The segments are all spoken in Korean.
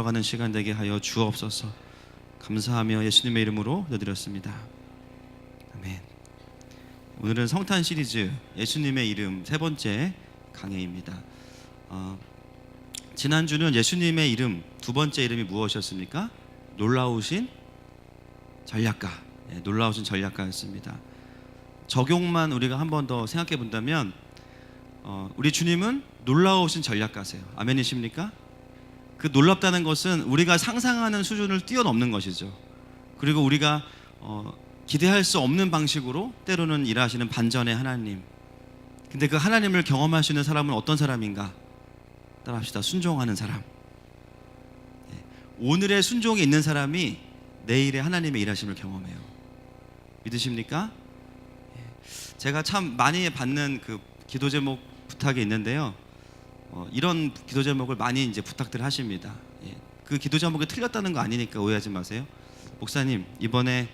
걸어가는 시간 되게 하여 주옵소서. 감사하며 예수님의 이름으로 기도드렸습니다. 아멘. 오늘은 성탄 시리즈 예수님의 이름 세 번째 강해입니다. 지난주는 예수님의 이름 두 번째 이름이 무엇이었습니까? 놀라우신 전략가. 놀라우신 전략가였습니다. 적용만 우리가 한 번 더 생각해 본다면 우리 주님은 놀라우신 전략가세요. 아멘이십니까? 그 놀랍다는 것은 우리가 상상하는 수준을 뛰어넘는 것이죠. 그리고 우리가 기대할 수 없는 방식으로 때로는 일하시는 반전의 하나님. 근데 그 하나님을 경험할 수 있는 사람은 어떤 사람인가? 따라합시다. 순종하는 사람. 오늘의 순종이 있는 사람이 내일의 하나님의 일하심을 경험해요. 믿으십니까? 제가 참 많이 받는 그 기도 제목 부탁이 있는데요. 이런 기도 제목을 많이 이제 부탁들 하십니다. 그 기도 제목이 틀렸다는 거 아니니까 오해하지 마세요. 목사님, 이번에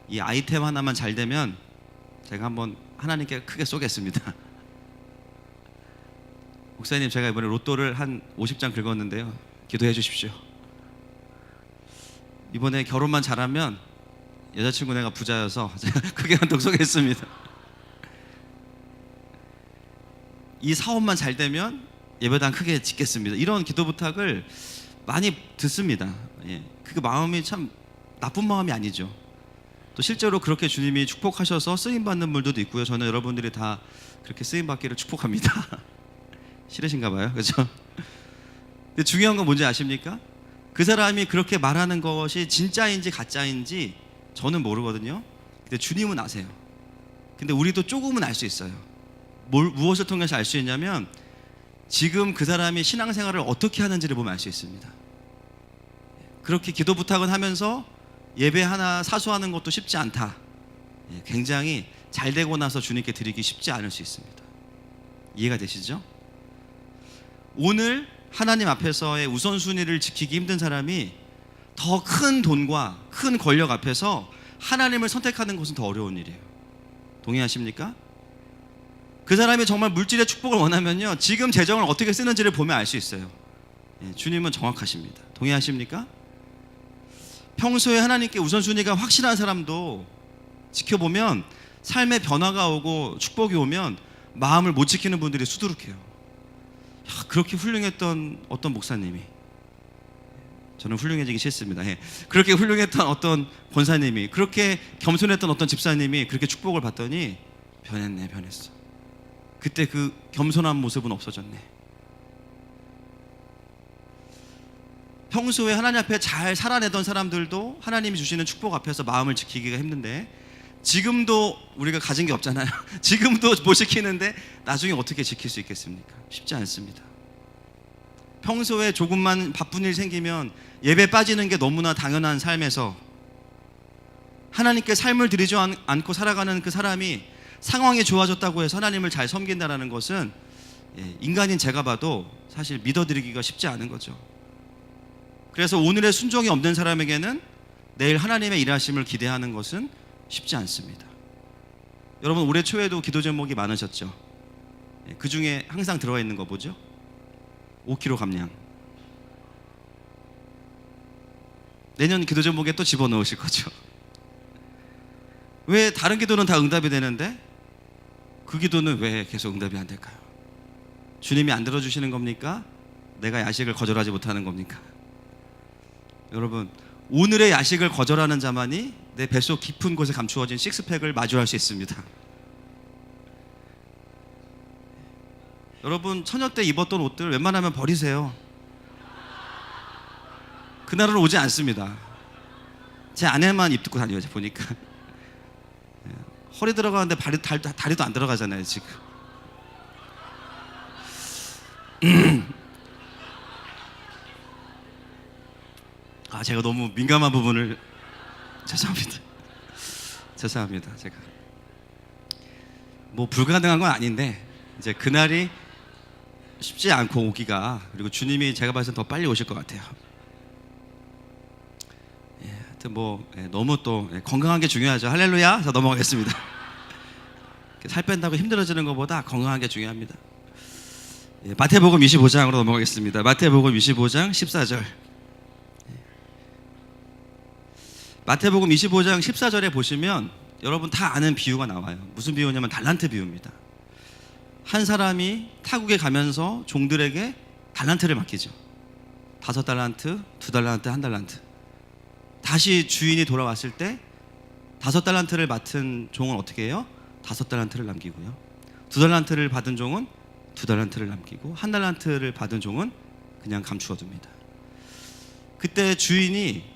이 아이템 하나만 잘 되면 제가 한번 하나님께 크게 쏘겠습니다. 목사님, 제가 이번에 로또를 한 50장 긁었는데요. 기도해 주십시오. 이번에 결혼만 잘하면 여자친구 내가 부자여서 제가 크게 한턱 쏘겠습니다. 이 사업만 잘 되면 예배당 크게 짓겠습니다. 이런 기도 부탁을 많이 듣습니다. 그 마음이 참 나쁜 마음이 아니죠. 또 실제로 그렇게 주님이 축복하셔서 쓰임받는 분들도 있고요. 저는 여러분들이 다 그렇게 쓰임받기를 축복합니다. 싫으신가 봐요. 그렇죠? 근데 중요한 건 뭔지 아십니까? 그 사람이 그렇게 말하는 것이 진짜인지 가짜인지 저는 모르거든요. 근데 주님은 아세요. 근데 우리도 조금은 알 수 있어요. 무엇을 통해서 알 수 있냐면 지금 그 사람이 신앙생활을 어떻게 하는지를 보면 알 수 있습니다. 그렇게 기도 부탁은 하면서 예배 하나 사수하는 것도 쉽지 않다. 굉장히 잘 되고 나서 주님께 드리기 쉽지 않을 수 있습니다. 이해가 되시죠? 오늘 하나님 앞에서의 우선순위를 지키기 힘든 사람이 더 큰 돈과 큰 권력 앞에서 하나님을 선택하는 것은 더 어려운 일이에요. 동의하십니까? 그 사람이 정말 물질의 축복을 원하면요, 지금 재정을 어떻게 쓰는지를 보면 알 수 있어요. 주님은 정확하십니다. 동의하십니까? 평소에 하나님께 우선순위가 확실한 사람도 지켜보면 삶의 변화가 오고 축복이 오면 마음을 못 지키는 분들이 수두룩해요. 그렇게 훌륭했던 어떤 목사님이, 저는 훌륭해지기 싫습니다. 그렇게 훌륭했던 어떤 권사님이, 그렇게 겸손했던 어떤 집사님이 그렇게 축복을 받더니 변했어. 그때 그 겸손한 모습은 없어졌네. 평소에 하나님 앞에 잘 살아내던 사람들도 하나님이 주시는 축복 앞에서 마음을 지키기가 힘든데, 지금도 우리가 가진 게 없잖아요. 지금도 못 지키는데 나중에 어떻게 지킬 수 있겠습니까? 쉽지 않습니다. 평소에 조금만 바쁜 일 생기면 예배 빠지는 게 너무나 당연한 삶에서 하나님께 삶을 드리지 않고 살아가는 그 사람이 상황이 좋아졌다고 해서 하나님을 잘 섬긴다는 것은 인간인 제가 봐도 사실 믿어드리기가 쉽지 않은 거죠. 그래서 오늘의 순종이 없는 사람에게는 내일 하나님의 일하심을 기대하는 것은 쉽지 않습니다. 여러분, 올해 초에도 기도 제목이 많으셨죠? 그 중에 항상 들어가 있는 거 뭐죠? 5kg 감량. 내년 기도 제목에 또 집어넣으실 거죠. 왜 다른 기도는 다 응답이 되는데 그 기도는 왜 계속 응답이 안 될까요? 주님이 안 들어주시는 겁니까? 내가 야식을 거절하지 못하는 겁니까? 여러분, 오늘의 야식을 거절하는 자만이 내 뱃속 깊은 곳에 감추어진 식스팩을 마주할 수 있습니다. 여러분, 처녀 때 입었던 옷들 웬만하면 버리세요. 그날은 오지 않습니다. 제 아내만 입고 다녀요. 보니까 허리 들어가는데 다리도 안 들어가잖아요 지금. 제가 너무 민감한 부분을 죄송합니다. 제가 뭐 불가능한 건 아닌데 이제 그날이 쉽지 않고 오기가, 그리고 주님이 제가 봤을 때 더 빨리 오실 것 같아요. 하여튼 너무 또 건강한 게 중요하죠. 할렐루야. 자, 넘어가겠습니다. 살 뺀다고 힘들어지는 것보다 건강한 게 중요합니다. 마태복음 25장으로 넘어가겠습니다. 마태복음 25장 14절. 마태복음 25장 14절에 보시면 여러분 다 아는 비유가 나와요. 무슨 비유냐면 달란트 비유입니다. 한 사람이 타국에 가면서 종들에게 달란트를 맡기죠. 5달란트, 2달란트, 1달란트. 다시 주인이 돌아왔을 때 5달란트를 맡은 종은 어떻게 해요? 5달란트를 남기고요. 2달란트를 받은 종은 2달란트를 남기고 1달란트를 받은 종은 그냥 감추어 둡니다. 그때 주인이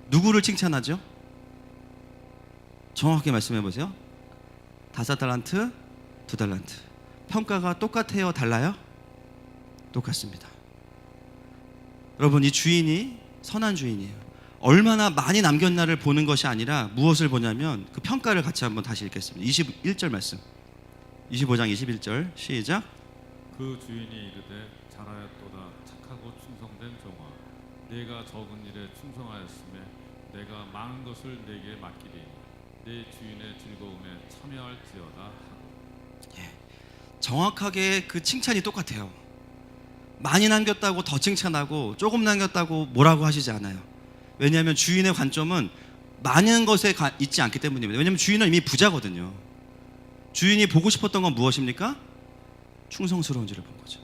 누구를 칭찬하죠? 정확하게 말씀해 보세요. 5달란트, 2달란트. 평가가 똑같아요? 달라요? 똑같습니다. 여러분, 이 주인이 선한 주인이에요. 얼마나 많이 남겼나를 보는 것이 아니라 무엇을 보냐면 그 평가를 같이 한번 다시 읽겠습니다. 21절 말씀. 25장 21절 시작. 그 주인이 이르되 잘하였도다 착하고 충성된 종아 내가 적은 일에 충성하였으며 내가 많은 것을 내게 맡기리니 내 주인의 즐거움에 참여할지어다 하고. 정확하게 그 칭찬이 똑같아요. 많이 남겼다고 더 칭찬하고 조금 남겼다고 뭐라고 하시지 않아요. 왜냐하면 주인의 관점은 많은 것에 있지 않기 때문입니다. 왜냐하면 주인은 이미 부자거든요. 주인이 보고 싶었던 건 무엇입니까? 충성스러운지를 본 거죠.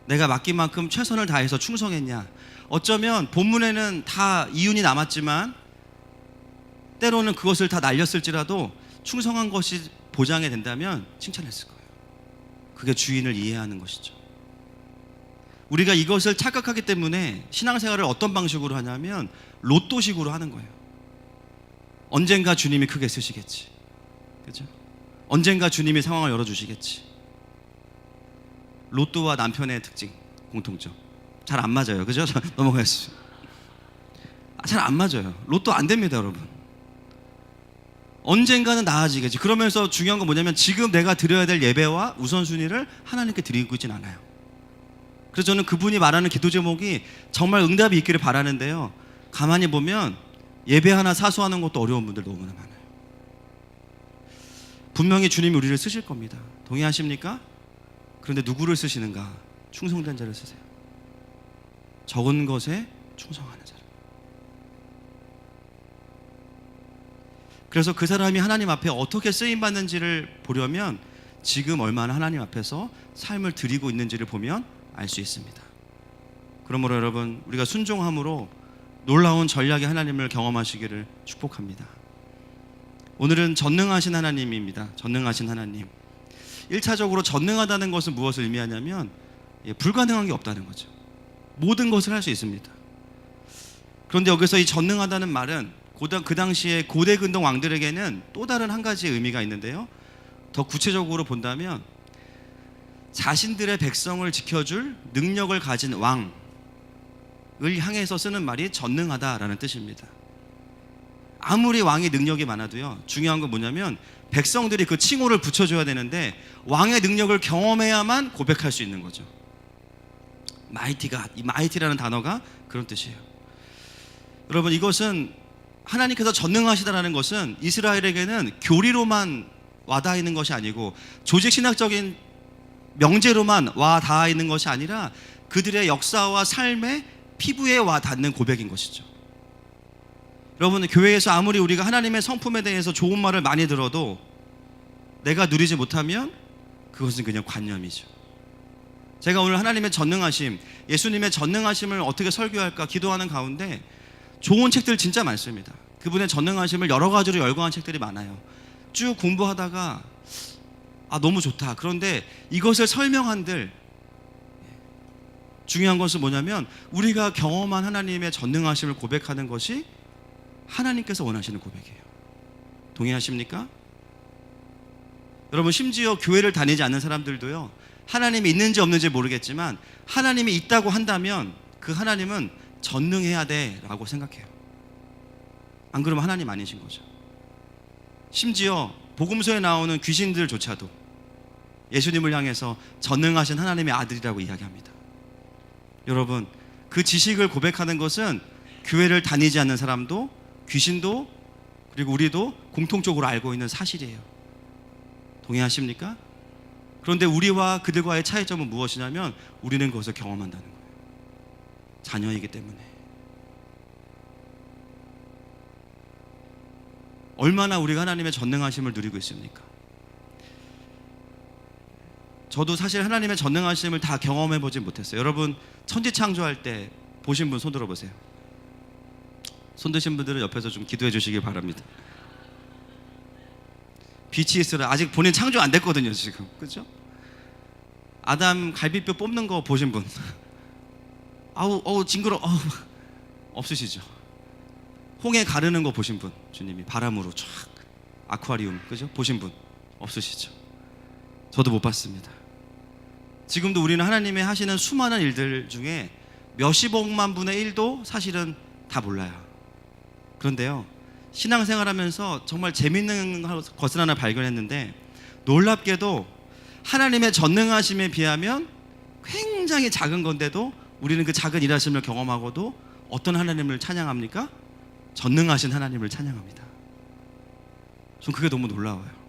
내가 맡긴 만큼 최선을 다해서 충성했냐. 어쩌면 본문에는 다 이윤이 남았지만 때로는 그것을 다 날렸을지라도 충성한 것이 보장이 된다면 칭찬했을 거예요. 그게 주인을 이해하는 것이죠. 우리가 이것을 착각하기 때문에 신앙생활을 어떤 방식으로 하냐면 로또식으로 하는 거예요. 언젠가 주님이 크게 쓰시겠지. 그죠? 언젠가 주님이 상황을 열어주시겠지. 로또와 남편의 특징, 공통점. 잘 안 맞아요. 그죠? 넘어가겠습니다. 잘 안 맞아요. 로또 안 됩니다, 여러분. 언젠가는 나아지겠지. 그러면서 중요한 건 뭐냐면 지금 내가 드려야 될 예배와 우선순위를 하나님께 드리고 있진 않아요. 그래서 저는 그분이 말하는 기도 제목이 정말 응답이 있기를 바라는데요. 가만히 보면 예배 하나 사수하는 것도 어려운 분들 너무나 많아요. 분명히 주님이 우리를 쓰실 겁니다. 동의하십니까? 그런데 누구를 쓰시는가? 충성된 자를 쓰세요. 적은 것에 충성하는 자를. 그래서 그 사람이 하나님 앞에 어떻게 쓰임받는지를 보려면 지금 얼마나 하나님 앞에서 삶을 드리고 있는지를 보면 알 수 있습니다. 그러므로 여러분, 우리가 순종함으로 놀라운 전략의 하나님을 경험하시기를 축복합니다. 오늘은 전능하신 하나님입니다. 전능하신 하나님. 1차적으로 전능하다는 것은 무엇을 의미하냐면 불가능한 게 없다는 거죠. 모든 것을 할 수 있습니다. 그런데 여기서 이 전능하다는 말은 그 당시에 고대 근동 왕들에게는 또 다른 한 가지의 의미가 있는데요. 더 구체적으로 본다면 자신들의 백성을 지켜줄 능력을 가진 왕을 향해서 쓰는 말이 전능하다라는 뜻입니다. 아무리 왕의 능력이 많아도요, 중요한 건 뭐냐면 백성들이 그 칭호를 붙여줘야 되는데 왕의 능력을 경험해야만 고백할 수 있는 거죠. 마이티가, 이 마이티라는 단어가 그런 뜻이에요. 여러분, 이것은 하나님께서 전능하시다라는 것은 이스라엘에게는 교리로만 와닿아 있는 것이 아니고 조직 신학적인 명제로만 와 닿아 있는 것이 아니라 그들의 역사와 삶의 피부에 와 닿는 고백인 것이죠. 여러분, 교회에서 아무리 우리가 하나님의 성품에 대해서 좋은 말을 많이 들어도 내가 누리지 못하면 그것은 그냥 관념이죠. 제가 오늘 하나님의 전능하심, 예수님의 전능하심을 어떻게 설교할까 기도하는 가운데 좋은 책들 진짜 많습니다. 그분의 전능하심을 여러 가지로 열거한 책들이 많아요. 쭉 공부하다가 너무 좋다. 그런데 이것을 설명한들 중요한 것은 뭐냐면 우리가 경험한 하나님의 전능하심을 고백하는 것이 하나님께서 원하시는 고백이에요. 동의하십니까? 여러분, 심지어 교회를 다니지 않는 사람들도요, 하나님이 있는지 없는지 모르겠지만 하나님이 있다고 한다면 그 하나님은 전능해야 돼라고 생각해요. 안 그러면 하나님 아니신 거죠. 심지어 복음서에 나오는 귀신들조차도 예수님을 향해서 전능하신 하나님의 아들이라고 이야기합니다. 여러분, 그 지식을 고백하는 것은 교회를 다니지 않는 사람도 귀신도 그리고 우리도 공통적으로 알고 있는 사실이에요. 동의하십니까? 그런데 우리와 그들과의 차이점은 무엇이냐면 우리는 그것을 경험한다는 거예요. 자녀이기 때문에. 얼마나 우리가 하나님의 전능하심을 누리고 있습니까? 저도 사실 하나님의 전능하심을 다 경험해 보진 못했어요. 여러분 천지창조할 때 보신 분 손 들어보세요. 손 드신 분들은 옆에서 좀 기도해 주시길 바랍니다. BTS를 아직 본인 창조 안 됐거든요 지금, 그죠? 아담 갈비뼈 뽑는 거 보신 분? 아우 징그러. 없으시죠? 홍해 가르는 거 보신 분? 주님이 바람으로 쫙 아쿠아리움, 그죠? 보신 분 없으시죠? 저도 못 봤습니다. 지금도 우리는 하나님이 하시는 수많은 일들 중에 몇십억만 분의 1도 사실은 다 몰라요. 그런데요, 신앙생활하면서 정말 재밌는 것을 하나 발견했는데, 놀랍게도 하나님의 전능하심에 비하면 굉장히 작은 건데도 우리는 그 작은 일하심을 경험하고도 어떤 하나님을 찬양합니까? 전능하신 하나님을 찬양합니다. 전 그게 너무 놀라워요.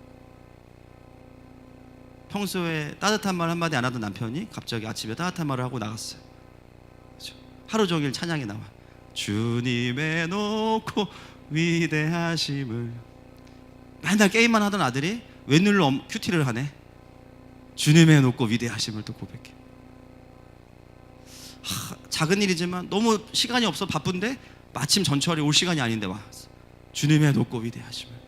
평소에 따뜻한 말 한마디 안 하던 남편이 갑자기 아침에 따뜻한 말을 하고 나갔어요. 그렇죠? 하루 종일 찬양이 나와. 주님의 높고 위대하심을. 맨날 게임만 하던 아들이 웬일로 큐티를 하네. 주님의 높고 위대하심을 또 고백해. 작은 일이지만 너무 시간이 없어 바쁜데 마침 전철이 올 시간이 아닌데 와. 주님의 높고 위대하심을.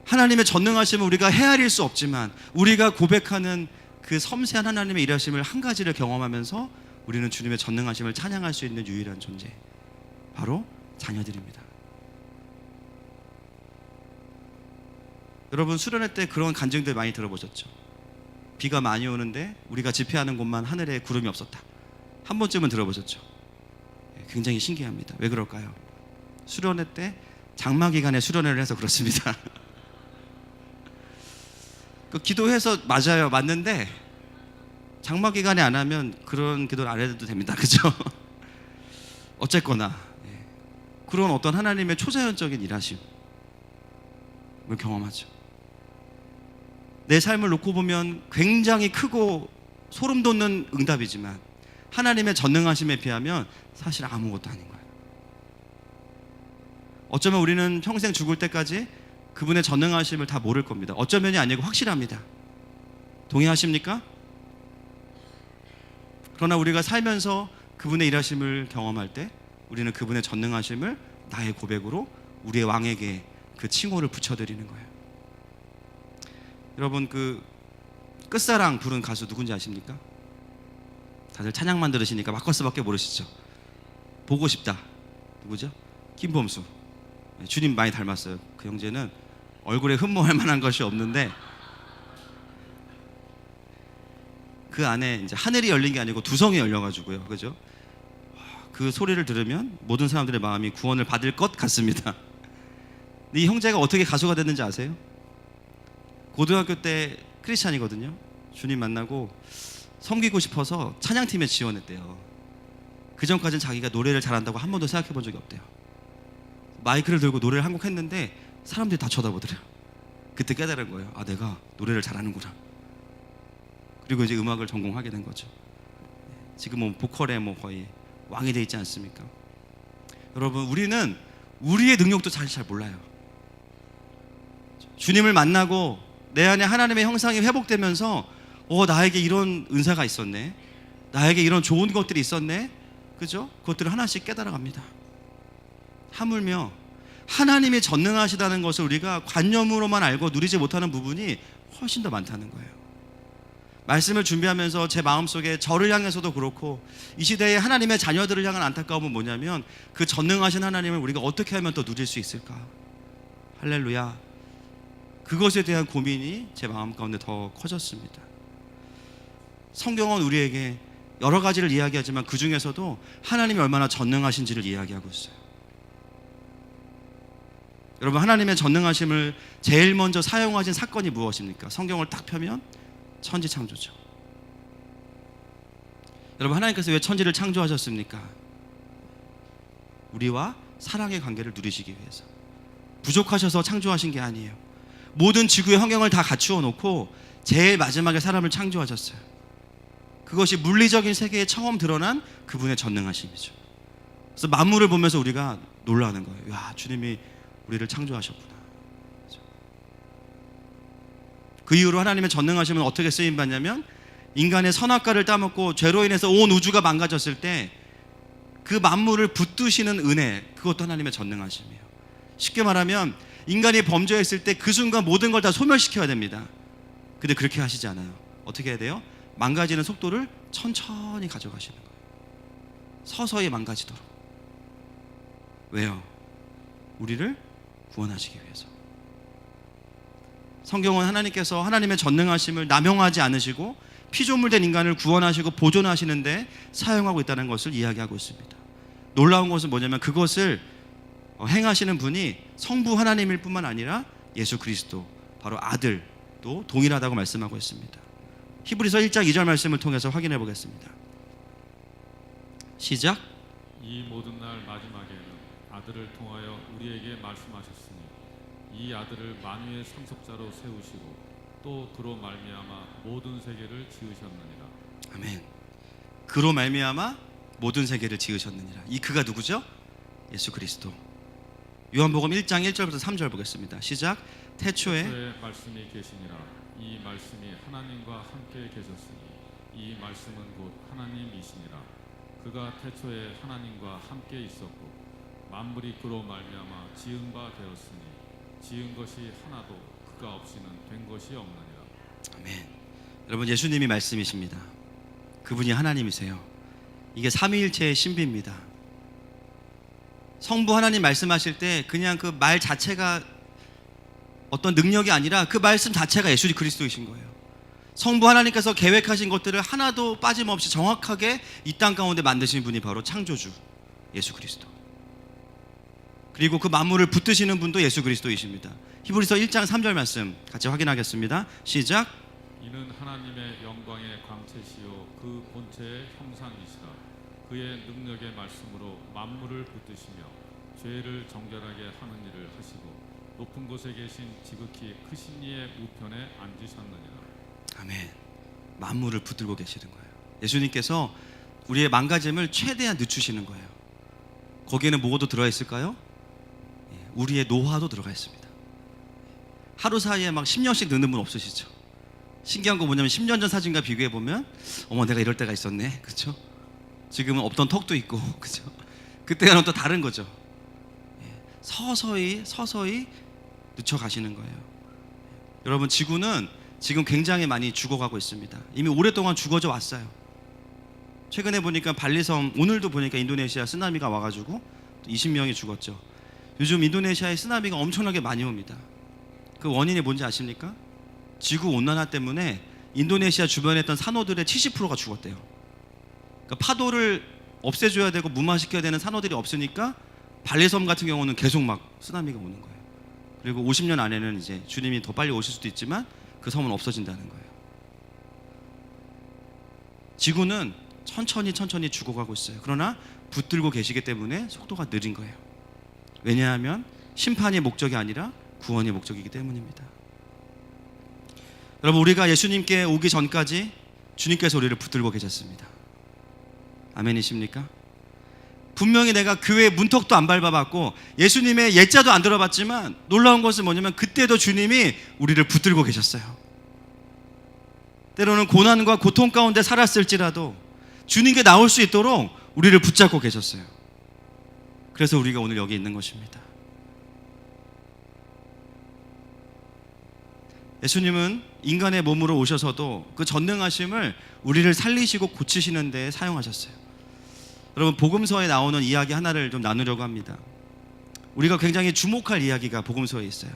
하나님의 전능하심을 우리가 헤아릴 수 없지만 우리가 고백하는 그 섬세한 하나님의 일하심을 한 가지를 경험하면서 우리는 주님의 전능하심을 찬양할 수 있는 유일한 존재, 바로 자녀들입니다. 여러분 수련회 때 그런 간증들 많이 들어보셨죠? 비가 많이 오는데 우리가 집회하는 곳만 하늘에 구름이 없었다. 한 번쯤은 들어보셨죠? 굉장히 신기합니다. 왜 그럴까요? 수련회 때 장마 기간에 수련회를 해서 그렇습니다. 그 기도해서 맞아요, 맞는데 장마 기간에 안 하면 그런 기도를 안 해도 됩니다, 그죠? 어쨌거나 그런 어떤 하나님의 초자연적인 일하심을 경험하죠. 내 삶을 놓고 보면 굉장히 크고 소름 돋는 응답이지만 하나님의 전능하심에 비하면 사실 아무것도 아닌 거예요. 어쩌면 우리는 평생 죽을 때까지 그분의 전능하심을 다 모를 겁니다. 어쩌면이 아니고 확실합니다. 동의하십니까? 그러나 우리가 살면서 그분의 일하심을 경험할 때 우리는 그분의 전능하심을 나의 고백으로 우리의 왕에게 그 칭호를 붙여드리는 거예요. 여러분 그 끝사랑 부른 가수 누군지 아십니까? 다들 찬양만 들으시니까 마커스밖에 모르시죠? 보고 싶다. 누구죠? 김범수. 주님 많이 닮았어요. 그 형제는 얼굴에 흠모할 만한 것이 없는데 그 안에 이제 하늘이 열린 게 아니고 두성이 열려가지고요, 그죠? 그 소리를 들으면 모든 사람들의 마음이 구원을 받을 것 같습니다. 근데 이 형제가 어떻게 가수가 됐는지 아세요? 고등학교 때 크리스찬이거든요. 주님 만나고 섬기고 싶어서 찬양팀에 지원했대요. 그 전까지는 자기가 노래를 잘한다고 한 번도 생각해 본 적이 없대요. 마이크를 들고 노래를 한 곡 했는데 사람들이 다 쳐다보더래요. 그때 깨달은 거예요. 아, 내가 노래를 잘하는구나. 그리고 이제 음악을 전공하게 된 거죠. 지금 뭐 보컬에 뭐 거의 왕이 돼 있지 않습니까? 여러분 우리는 우리의 능력도 사실 잘 몰라요. 주님을 만나고 내 안에 하나님의 형상이 회복되면서 나에게 이런 은사가 있었네, 나에게 이런 좋은 것들이 있었네, 그죠? 그것들을 하나씩 깨달아갑니다. 하물며 하나님이 전능하시다는 것을 우리가 관념으로만 알고 누리지 못하는 부분이 훨씬 더 많다는 거예요. 말씀을 준비하면서 제 마음속에 저를 향해서도 그렇고 이 시대의 하나님의 자녀들을 향한 안타까움은 뭐냐면 그 전능하신 하나님을 우리가 어떻게 하면 더 누릴 수 있을까? 할렐루야. 그것에 대한 고민이 제 마음 가운데 더 커졌습니다. 성경은 우리에게 여러 가지를 이야기하지만 그 중에서도 하나님이 얼마나 전능하신지를 이야기하고 있어요. 여러분 하나님의 전능하심을 제일 먼저 사용하신 사건이 무엇입니까? 성경을 딱 펴면 천지창조죠. 여러분 하나님께서 왜 천지를 창조하셨습니까? 우리와 사랑의 관계를 누리시기 위해서. 부족하셔서 창조하신 게 아니에요. 모든 지구의 환경을 다 갖추어 놓고 제일 마지막에 사람을 창조하셨어요. 그것이 물리적인 세계에 처음 드러난 그분의 전능하심이죠. 그래서 만물을 보면서 우리가 놀라는 거예요. 야, 주님이 우리를 창조하셨구나. 그 이후로 하나님의 전능하심은 어떻게 쓰임받냐면 인간의 선악과를 따먹고 죄로 인해서 온 우주가 망가졌을 때 그 만물을 붙드시는 은혜, 그것도 하나님의 전능하심이에요. 쉽게 말하면 인간이 범죄했을 때 그 순간 모든 걸 다 소멸시켜야 됩니다. 근데 그렇게 하시지 않아요. 어떻게 해야 돼요? 망가지는 속도를 천천히 가져가시는 거예요. 서서히 망가지도록. 왜요? 우리를 구원하시기 위해서. 성경은 하나님께서 하나님의 전능하심을 남용하지 않으시고 피조물된 인간을 구원하시고 보존하시는데 사용하고 있다는 것을 이야기하고 있습니다. 놀라운 것은 뭐냐면 그것을 행하시는 분이 성부 하나님일 뿐만 아니라 예수 그리스도, 바로 아들도 동일하다고 말씀하고 있습니다. 히브리서 1장 2절 말씀을 통해서 확인해 보겠습니다. 시작. 이 모든 날 마지막에는 아들을 통하여 우리에게 말씀하셨으니 이 아들을 만유의 상속자로 세우시고 또 그로 말미암아 모든 세계를 지으셨느니라. 아멘. 그로 말미암아 모든 세계를 지으셨느니라. 이 그가 누구죠? 예수 그리스도. 요한복음 1장 1절부터 3절 보겠습니다. 시작. 태초에 말씀이 계시니라. 이 말씀이 하나님과 함께 계셨으니 이 말씀은 곧 하나님이시니라. 그가 태초에 하나님과 함께 있었고 만물이 그로 말미암아 지은 바 되었으니 지은 것이 하나도 그가 없이는 된 것이 없느니라. 아멘. 여러분, 예수님이 말씀이십니다. 그분이 하나님이세요. 이게 삼위일체의 신비입니다. 성부 하나님 말씀하실 때 그냥 그 말 자체가 어떤 능력이 아니라 그 말씀 자체가 예수 그리스도이신 거예요. 성부 하나님께서 계획하신 것들을 하나도 빠짐없이 정확하게 이 땅 가운데 만드신 분이 바로 창조주 예수 그리스도. 그리고 그 만물을 붙드시는 분도 예수 그리스도이십니다. 히브리서 1장 3절 말씀 같이 확인하겠습니다. 시작. 이는 하나님의 영광의 광채시요 그 본체의 형상이시라. 그의 능력의 말씀으로 만물을 붙드시며 죄를 정결하게 하는 일을 하시고 높은 곳에 계신 지극히 크신 이의 우편에 앉으셨느니라. 아멘. 만물을 붙들고 계시는 거예요. 예수님께서 우리의 망가짐을 최대한 늦추시는 거예요. 거기에는 뭐도 들어있을까요? 우리의 노화도 들어가 있습니다. 하루 사이에 막 10년씩 늙는 분 없으시죠? 신기한 거 뭐냐면 10년 전 사진과 비교해 보면 어머 내가 이럴 때가 있었네, 그렇죠? 지금은 없던 턱도 있고, 그렇죠? 그때와는 또 다른 거죠. 서서히 늦춰가시는 거예요. 여러분, 지구는 지금 굉장히 많이 죽어가고 있습니다. 이미 오랫동안 죽어져 왔어요. 최근에 보니까 발리섬, 오늘도 보니까 인도네시아 쓰나미가 와가지고 20명이 죽었죠. 요즘 인도네시아에 쓰나미가 엄청나게 많이 옵니다. 그 원인이 뭔지 아십니까? 지구 온난화 때문에 인도네시아 주변에 있던 산호들의 70%가 죽었대요. 그러니까 파도를 없애줘야 되고 무마시켜야 되는 산호들이 없으니까 발리섬 같은 경우는 계속 막 쓰나미가 오는 거예요. 그리고 50년 안에는 이제 주님이 더 빨리 오실 수도 있지만 그 섬은 없어진다는 거예요. 지구는 천천히 죽어가고 있어요. 그러나 붙들고 계시기 때문에 속도가 느린 거예요. 왜냐하면 심판이 목적이 아니라 구원이 목적이기 때문입니다. 여러분, 우리가 예수님께 오기 전까지 주님께서 우리를 붙들고 계셨습니다. 아멘이십니까? 분명히 내가 교회 문턱도 안 밟아봤고 예수님의 예자도 안 들어봤지만 놀라운 것은 뭐냐면 그때도 주님이 우리를 붙들고 계셨어요. 때로는 고난과 고통 가운데 살았을지라도 주님께 나올 수 있도록 우리를 붙잡고 계셨어요. 그래서 우리가 오늘 여기 있는 것입니다. 예수님은 인간의 몸으로 오셔서도 그 전능하심을 우리를 살리시고 고치시는 데 사용하셨어요. 여러분, 복음서에 나오는 이야기 하나를 좀 나누려고 합니다. 우리가 굉장히 주목할 이야기가 복음서에 있어요.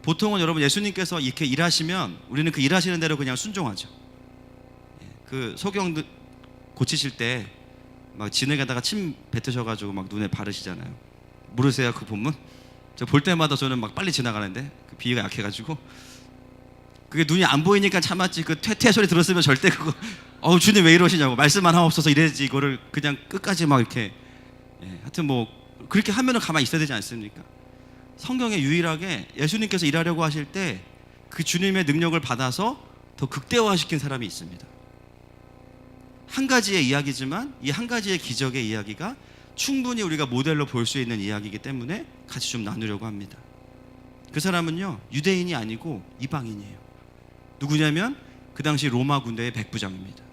보통은 여러분, 예수님께서 이렇게 일하시면 우리는 그 일하시는 대로 그냥 순종하죠. 그 소경 고치실 때 막 진흙에다가 침 뱉으셔가지고 막 눈에 바르시잖아요. 모르세요 그 본문? 저 볼 때마다 저는 막 빨리 지나가는데 그 비위가 약해가지고 그게 눈이 안 보이니까 참았지, 그 퇴퇴 소리 들었으면 절대 그거 주님 왜 이러시냐고, 말씀만 하옵소서 이래야지 이거를 그냥 끝까지 막 이렇게 하여튼 뭐 그렇게 하면은 가만히 있어야 되지 않습니까? 성경에 유일하게 예수님께서 일하려고 하실 때 그 주님의 능력을 받아서 더 극대화시킨 사람이 있습니다. 한 가지의 이야기지만 이 한 가지의 기적의 이야기가 충분히 우리가 모델로 볼 수 있는 이야기이기 때문에 같이 좀 나누려고 합니다. 그 사람은요, 유대인이 아니고 이방인이에요. 누구냐면 그 당시 로마 군대의 백부장입니다.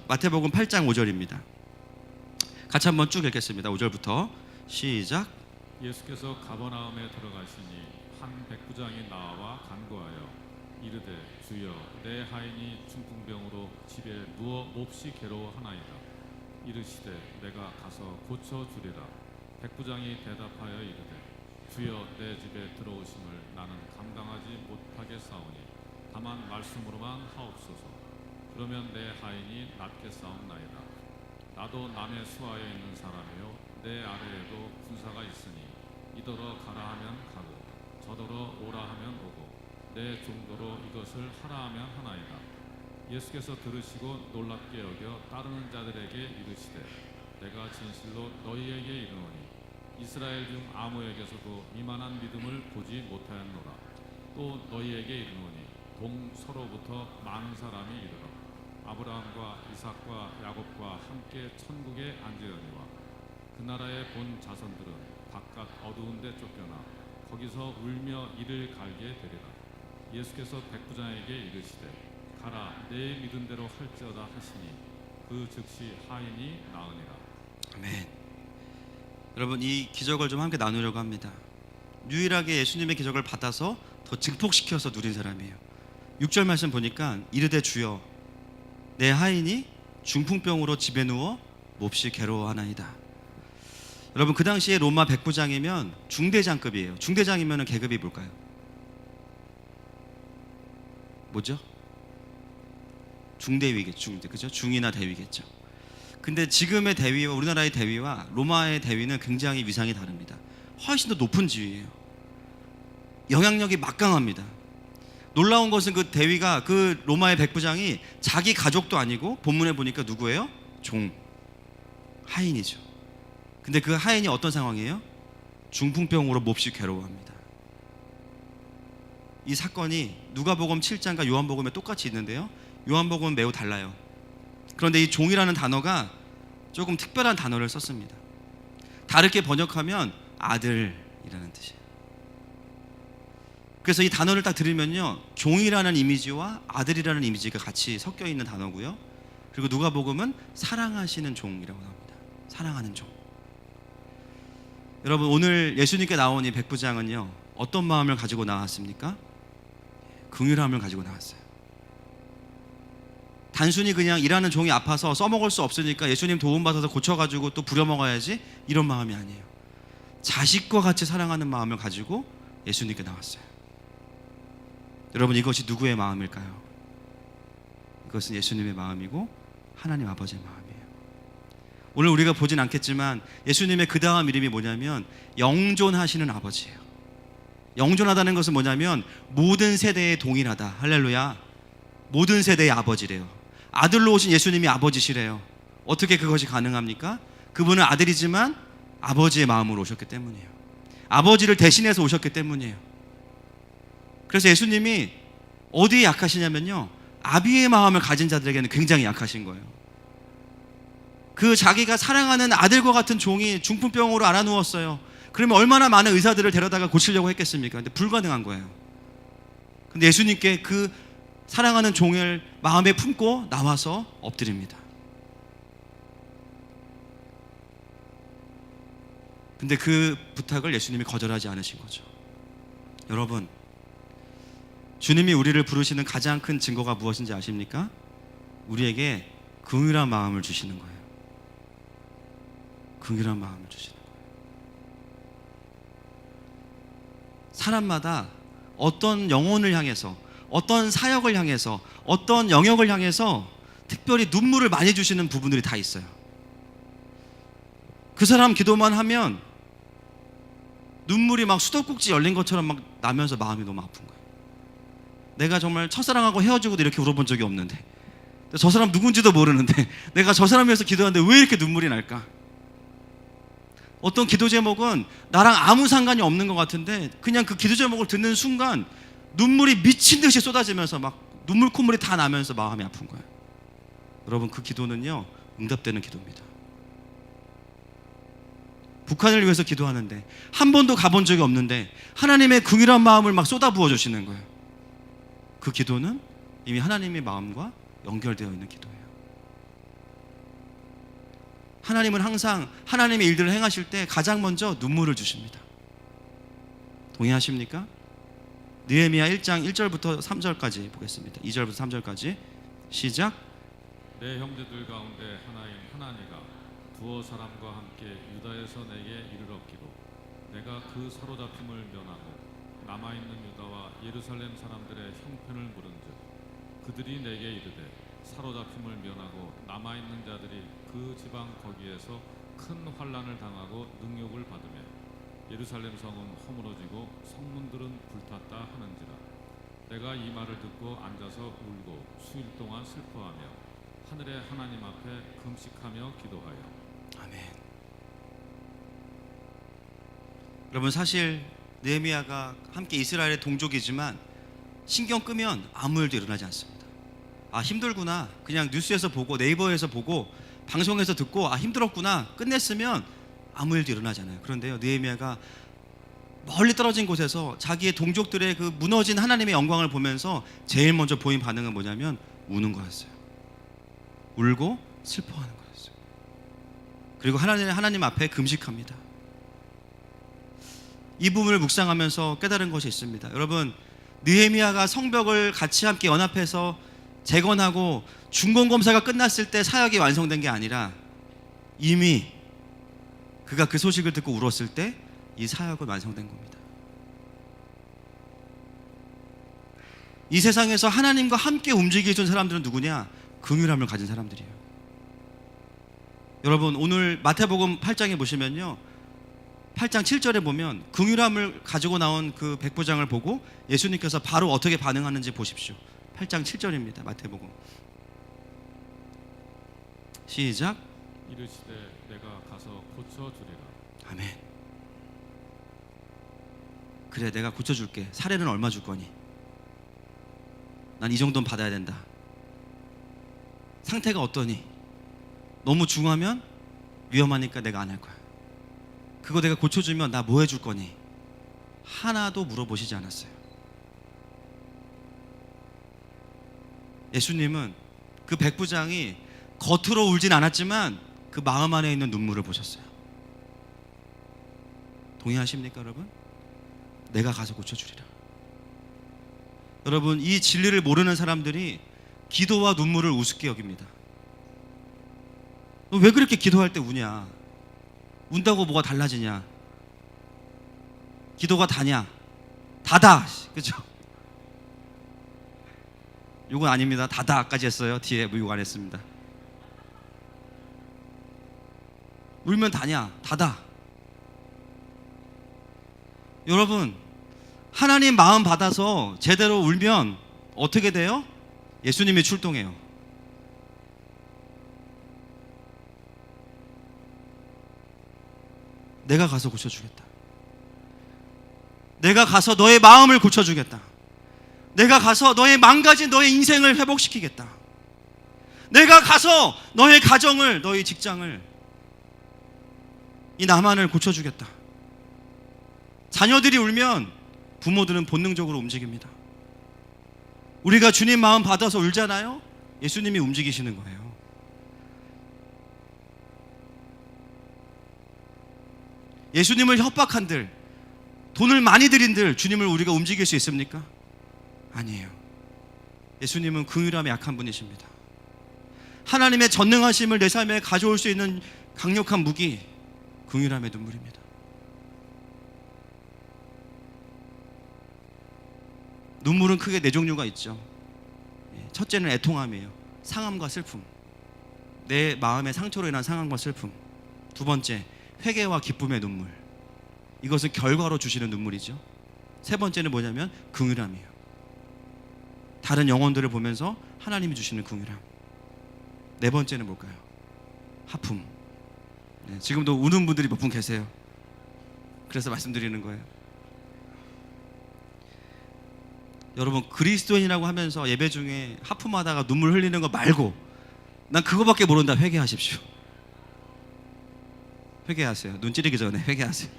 마태복음 8장 5절입니다. 같이 한번 쭉 읽겠습니다. 5절부터 시작. 예수께서 가버나움에 들어가시니 한 백부장이 나와 간구하여 이르되 주여 내 하인이 중풍병으로 집에 누워 몹시 괴로워하나이다. 이르시되 내가 가서 고쳐 주리라. 백부장이 대답하여 이르되 주여 내 집에 들어오심을 나는 감당하지 못하겠사오니 다만 말씀으로만 하옵소서. 그러면 내 하인이 낫게 싸움나이다. 나도 남의 수하에 있는 사람이요 내 아래에도 군사가 있으니 이더러 가라 하면 가고 저더러 오라 하면 오고 내 종도로 이것을 하라 하면 하나이다. 예수께서 들으시고 놀랍게 여겨 따르는 자들에게 이르시되 내가 진실로 너희에게 이르노니 이스라엘 중 아무에게서도 이만한 믿음을 보지 못하였노라. 또 너희에게 이르노니 동서로부터 많은 사람이 이르러 아브라함과 이삭과 야곱과 함께 천국에 앉으려니와 그 나라의 본 자손들은 바깥 어두운 데 쫓겨나 거기서 울며 이를 갈게 되리라. 예수께서 백부장에게 이르시되 가라 내 믿음대로 할지어다 하시니 그 즉시 하인이 나으니라. 아멘. 여러분, 이 기적을 좀 함께 나누려고 합니다. 유일하게 예수님의 기적을 받아서 더 증폭시켜서 누린 사람이에요. 6절 말씀 보니까 이르되 주여 내 하인이 중풍병으로 집에 누워 몹시 괴로워하나이다. 여러분, 그 당시에 로마 백부장이면 중대장급이에요. 중대장이면 계급이 뭘까요? 뭐죠? 중대위겠죠. 그죠? 중이나 대위겠죠. 근데 지금의 대위와 우리나라의 대위와 로마의 대위는 굉장히 위상이 다릅니다. 훨씬 더 높은 지위예요. 영향력이 막강합니다. 놀라운 것은 그 대위가, 그 로마의 백부장이 자기 가족도 아니고 본문에 보니까 누구예요? 종, 하인이죠. 근데 그 하인이 어떤 상황이에요? 중풍병으로 몹시 괴로워합니다. 이 사건이 누가복음 7장과 요한복음에 똑같이 있는데요, 요한복음은 매우 달라요. 그런데 이 종이라는 단어가 조금 특별한 단어를 썼습니다. 다르게 번역하면 아들이라는 뜻이에요. 그래서 이 단어를 딱 들으면요, 종이라는 이미지와 아들이라는 이미지가 같이 섞여 있는 단어고요. 그리고 누가복음은 사랑하시는 종이라고 나옵니다. 사랑하는 종. 여러분, 오늘 예수님께 나온 이 백부장은요, 어떤 마음을 가지고 나왔습니까? 긍휼함을 가지고 나왔어요. 단순히 그냥 일하는 종이 아파서 써먹을 수 없으니까 예수님 도움받아서 고쳐가지고 또 부려먹어야지, 이런 마음이 아니에요. 자식과 같이 사랑하는 마음을 가지고 예수님께 나왔어요. 여러분, 이것이 누구의 마음일까요? 이것은 예수님의 마음이고 하나님 아버지의 마음이에요. 오늘 우리가 보진 않겠지만 예수님의 그 다음 이름이 뭐냐면 영존하시는 아버지예요. 영존하다는 것은 뭐냐면 모든 세대에 동일하다. 할렐루야. 모든 세대의 아버지래요. 아들로 오신 예수님이 아버지시래요. 어떻게 그것이 가능합니까? 그분은 아들이지만 아버지의 마음으로 오셨기 때문이에요. 아버지를 대신해서 오셨기 때문이에요. 그래서 예수님이 어디에 약하시냐면요, 아비의 마음을 가진 자들에게는 굉장히 약하신 거예요. 그 자기가 사랑하는 아들과 같은 종이 중풍병으로 알아누웠어요. 그러면 얼마나 많은 의사들을 데려다가 고치려고 했겠습니까? 근데 불가능한 거예요. 근데 예수님께 그 사랑하는 종을 마음에 품고 나와서 엎드립니다. 근데 그 부탁을 예수님이 거절하지 않으신 거죠. 여러분, 주님이 우리를 부르시는 가장 큰 증거가 무엇인지 아십니까? 우리에게 긍휼한 마음을 주시는 거예요. 긍휼한 마음을 주시는 거예요. 사람마다 어떤 영혼을 향해서, 어떤 사역을 향해서, 어떤 영역을 향해서 특별히 눈물을 많이 주시는 부분들이 다 있어요. 그 사람 기도만 하면 눈물이 막 수도꼭지 열린 것처럼 막 나면서 마음이 너무 아픈 거예요. 내가 정말 첫사랑하고 헤어지고도 이렇게 울어본 적이 없는데, 저 사람 누군지도 모르는데 내가 저 사람 위해서 기도하는데 왜 이렇게 눈물이 날까? 어떤 기도 제목은 나랑 아무 상관이 없는 것 같은데 그냥 그 기도 제목을 듣는 순간 눈물이 미친 듯이 쏟아지면서 막 눈물 콧물이 다 나면서 마음이 아픈 거예요. 여러분, 그 기도는요, 응답되는 기도입니다. 북한을 위해서 기도하는데 한 번도 가본 적이 없는데 하나님의 긍휼한 마음을 막 쏟아부어 주시는 거예요. 그 기도는 이미 하나님의 마음과 연결되어 있는 기도예요. 하나님은 항상 하나님의 일들을 행하실 때 가장 먼저 눈물을 주십니다. 동의하십니까? 느헤미야 1장 1절부터 3절까지 보겠습니다. 2절부터 3절까지 시작. 내 형제들 가운데 하나인 하나니가 두어 사람과 함께 유다에서 내게 이르렀기로 내가 그 사로잡힘을 면하고 남아있는 유다와 예루살렘 사람들의 형편을 물은즉 그들이 내게 이르되 사로잡힘을 면하고 남아있는 자들이 그 지방 거기에서 큰 환난을 당하고 능욕을 받으며 예루살렘 성은 허물어지고 성문들은 불탔다 하는지라 내가 이 말을 듣고 앉아서 울고 수일 동안 슬퍼하며 하늘의 하나님 앞에 금식하며 기도하여. 아멘. 여러분, 사실 느헤미야가 함께 이스라엘의 동족이지만 신경 끄면 아무 일도 일어나지 않습니다. 아, 힘들구나, 그냥 뉴스에서 보고 네이버에서 보고 방송에서 듣고 아, 힘들었구나 끝냈으면 아무 일도 일어나지 않아요. 그런데요, 느헤미야가 멀리 떨어진 곳에서 자기의 동족들의 그 무너진 하나님의 영광을 보면서 제일 먼저 보인 반응은 뭐냐면 우는 거였어요. 울고 슬퍼하는 거였어요. 그리고 하나님 앞에 금식합니다. 이 부분을 묵상하면서 깨달은 것이 있습니다. 여러분, 느헤미야가 성벽을 같이 함께 연합해서 재건하고 준공검사가 끝났을 때 사역이 완성된 게 아니라 이미 그가 그 소식을 듣고 울었을 때 이 사역은 완성된 겁니다. 이 세상에서 하나님과 함께 움직이는 사람들은 누구냐? 긍휼함을 가진 사람들이에요. 여러분, 오늘 마태복음 8장에 보시면요, 8장 7절에 보면 긍휼함을 가지고 나온 그 백부장을 보고 예수님께서 바로 어떻게 반응하는지 보십시오. 8장 7절입니다. 마태복음 시작. 이르시되 내가 가서 고쳐주리라. 아멘. 그래, 내가 고쳐줄게. 사례는 얼마 줄 거니? 난 이 정도는 받아야 된다. 상태가 어떠니? 너무 중하면 위험하니까 내가 안 할 거야. 그거 내가 고쳐주면 나 뭐 해줄 거니? 하나도 물어보시지 않았어요. 예수님은 그 백부장이 겉으로 울진 않았지만 그 마음 안에 있는 눈물을 보셨어요. 동의하십니까, 여러분? 내가 가서 고쳐주리라. 여러분, 이 진리를 모르는 사람들이 기도와 눈물을 우습게 여깁니다. 너 왜 그렇게 기도할 때 우냐? 운다고 뭐가 달라지냐? 기도가 다냐? 다다. 그죠? 요건 아닙니다. 다다까지 했어요. 뒤에 요거 안 했습니다. 울면 다냐? 다다. 여러분, 하나님 마음 받아서 제대로 울면 어떻게 돼요? 예수님이 출동해요. 내가 가서 고쳐주겠다. 내가 가서 너의 마음을 고쳐주겠다. 내가 가서 너의 망가진 너의 인생을 회복시키겠다. 내가 가서 너의 가정을, 너의 직장을, 이 나만을 고쳐주겠다. 자녀들이 울면 부모들은 본능적으로 움직입니다. 우리가 주님 마음 받아서 울잖아요. 예수님이 움직이시는 거예요. 예수님을 협박한들, 돈을 많이 들인들 주님을 우리가 움직일 수 있습니까? 아니에요. 예수님은 긍휼함에 약한 분이십니다. 하나님의 전능하심을 내 삶에 가져올 수 있는 강력한 무기, 긍휼함의 눈물입니다. 눈물은 크게 네 종류가 있죠. 첫째는 애통함이에요. 상함과 슬픔. 내 마음의 상처로 인한 상함과 슬픔. 두 번째, 회개와 기쁨의 눈물. 이것은 결과로 주시는 눈물이죠. 세 번째는 뭐냐면 긍휼함이에요. 다른 영혼들을 보면서 하나님이 주시는 긍휼함. 네 번째는 뭘까요? 하품. 지금도 우는 분들이 몇 분 계세요. 그래서 말씀드리는 거예요. 여러분, 그리스도인이라고 하면서 예배 중에 하품하다가 눈물 흘리는 거 말고 난 그거밖에 모른다 회개하십시오. 회개하세요. 눈 찌르기 전에 회개하세요.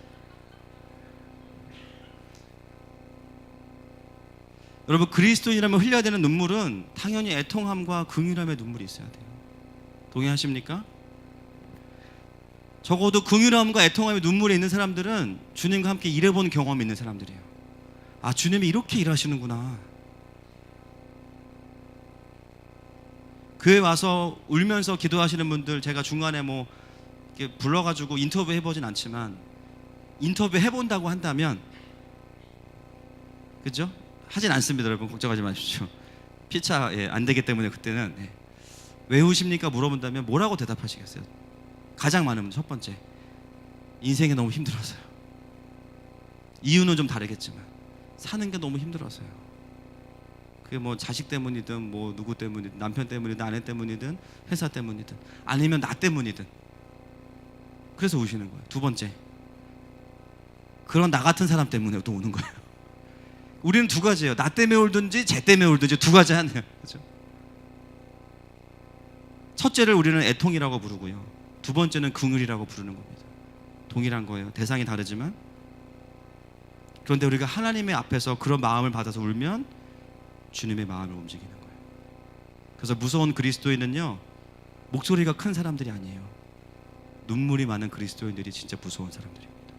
여러분, 그리스도인이라면 흘려야 되는 눈물은 당연히 애통함과 긍휼함의 눈물이 있어야 돼요. 동의하십니까? 적어도 긍휼함과 애통함의 눈물이 있는 사람들은 주님과 함께 일해본 경험이 있는 사람들이에요. 아, 주님이 이렇게 일하시는구나. 교회 와서 울면서 기도하시는 분들 제가 중간에 뭐 이렇게 불러가지고 인터뷰 해보진 않지만, 인터뷰 해본다고 한다면, 그죠? 하진 않습니다. 여러분 걱정하지 마십시오. 피차 안 되기 때문에 그때는 왜 우십니까 물어본다면 뭐라고 대답하시겠어요? 가장 많은 첫 번째, 인생이 너무 힘들어서요. 이유는 좀 다르겠지만 사는 게 너무 힘들어서요. 그게 뭐 자식 때문이든 뭐 누구 때문이든, 남편 때문이든 아내 때문이든 회사 때문이든 아니면 나 때문이든, 그래서 우시는 거예요. 두 번째, 그런 나 같은 사람 때문에 또 우는 거예요. 우리는 두 가지예요. 나 때문에 울든지 쟤 때문에 울든지 두 가지 하네요. 그렇죠? 첫째를 우리는 애통이라고 부르고요, 두 번째는 긍휼이라고 부르는 겁니다. 동일한 거예요. 대상이 다르지만. 그런데 우리가 하나님의 앞에서 그런 마음을 받아서 울면 주님의 마음을 움직이는 거예요. 그래서 무서운 그리스도인은요, 목소리가 큰 사람들이 아니에요. 눈물이 많은 그리스도인들이 진짜 무서운 사람들입니다.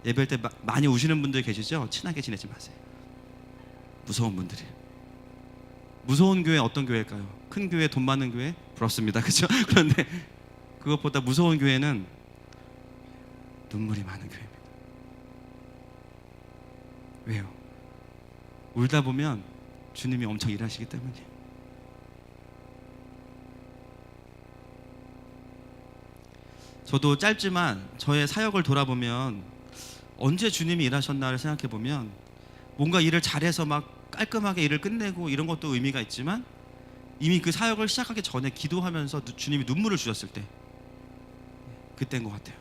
예배할 때 많이 우시는 분들 계시죠? 친하게 지내지 마세요. 무서운 분들이. 무서운 교회 어떤 교회일까요? 큰 교회, 돈 많은 교회? 부럽습니다. 그렇죠? 그런데 그것보다 무서운 교회는 눈물이 많은 교회입니다. 왜요? 울다 보면 주님이 엄청 일하시기 때문이에요. 저도 짧지만 저의 사역을 돌아보면 언제 주님이 일하셨나를 생각해 보면, 뭔가 일을 잘해서 막 깔끔하게 일을 끝내고 이런 것도 의미가 있지만, 이미 그 사역을 시작하기 전에 기도하면서 주님이 눈물을 주셨을 때, 그때인 것 같아요.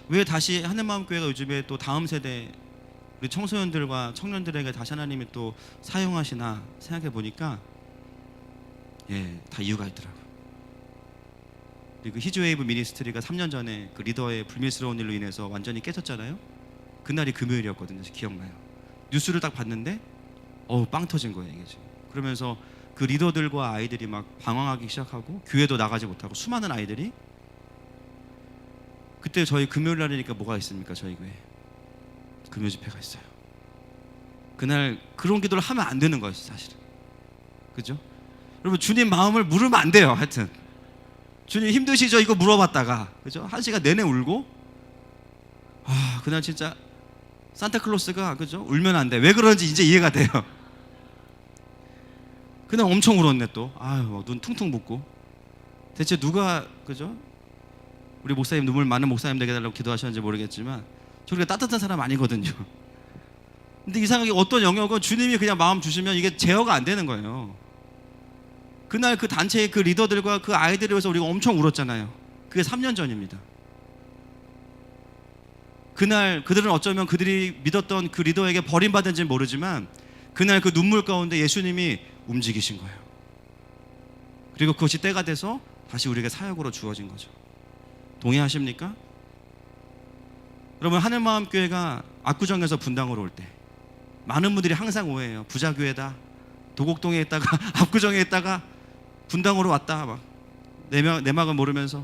왜 다시 하늘마음교회가 요즘에 또 다음 세대 우리 청소년들과 청년들에게 다시 하나님이 또 사용하시나 생각해 보니까 다 이유가 있더라고요. 그 히즈웨이브 미니스트리가 3년 전에 그 리더의 불미스러운 일로 인해서 완전히 깨졌잖아요. 그날이 금요일이었거든요. 기억나요. 뉴스를 딱 봤는데 빵 터진 거예요, 이게 지금. 그러면서 그 리더들과 아이들이 막 방황하기 시작하고, 교회도 나가지 못하고, 수많은 아이들이. 그때 저희 금요일 날이니까 뭐가 있습니까? 저희 교회 금요 집회가 있어요. 그날 그런 기도를 하면 안 되는 거예요, 사실은. 그죠? 여러분, 주님 마음을 물으면 안 돼요. 하여튼 주님 힘드시죠? 이거 물어봤다가, 그죠? 1시간 내내 울고, 그날 진짜 산타클로스가, 그죠? 울면 안 돼. 왜 그런지 이제 이해가 돼요. 그날 엄청 울었네 또. 눈 퉁퉁 붓고. 대체 누가, 그죠? 우리 목사님, 눈물 많은 목사님 되게 달라고 기도하셨는지 모르겠지만 저렇게 따뜻한 사람 아니거든요. 근데 이상하게 어떤 영역은 주님이 그냥 마음 주시면 이게 제어가 안 되는 거예요. 그날 그 단체의 그 리더들과 그 아이들을 위해서 우리가 엄청 울었잖아요. 그게 3년 전입니다. 그날 그들은 어쩌면 그들이 믿었던 그 리더에게 버림받은지는 모르지만, 그날 그 눈물 가운데 예수님이 움직이신 거예요. 그리고 그것이 때가 돼서 다시 우리에게 사역으로 주어진 거죠. 동의하십니까? 여러분, 하늘마음교회가 압구정에서 분당으로 올 때 많은 분들이 항상 오해해요. 부자교회다. 도곡동에 있다가 압구정에 있다가 분당으로 왔다. 막 내막은 모르면서.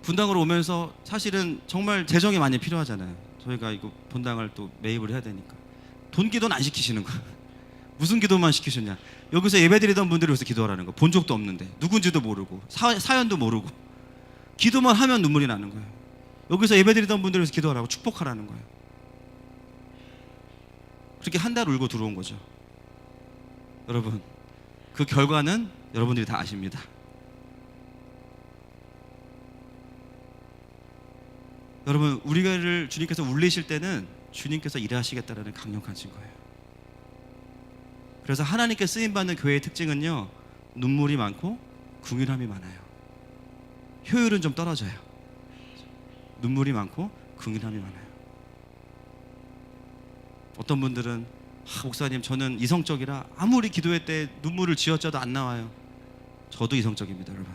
분당으로 오면서 사실은 정말 재정이 많이 필요하잖아요. 저희가 이거 분당을 또 매입을 해야 되니까. 돈 기도는 안 시키시는 거예요. 무슨 기도만 시키셨냐? 여기서 예배드리던 분들을 위해서 기도하라는 거. 본 적도 없는데, 누군지도 모르고, 사연도 모르고, 기도만 하면 눈물이 나는 거예요. 여기서 예배드리던 분들을 위해서 기도하라고, 축복하라는 거예요. 그렇게 한 달 울고 들어온 거죠. 여러분, 그 결과는 여러분들이 다 아십니다. 여러분, 우리를 주님께서 울리실 때는 주님께서 일하시겠다라는 강력한 증거예요. 그래서 하나님께 쓰임받는 교회의 특징은요, 눈물이 많고 긍휼함이 많아요. 효율은 좀 떨어져요. 눈물이 많고 긍휼함이 많아요. 어떤 분들은 목사님, 저는 이성적이라 아무리 기도회 때 눈물을 쥐어짜도 안 나와요. 저도 이성적입니다, 여러분.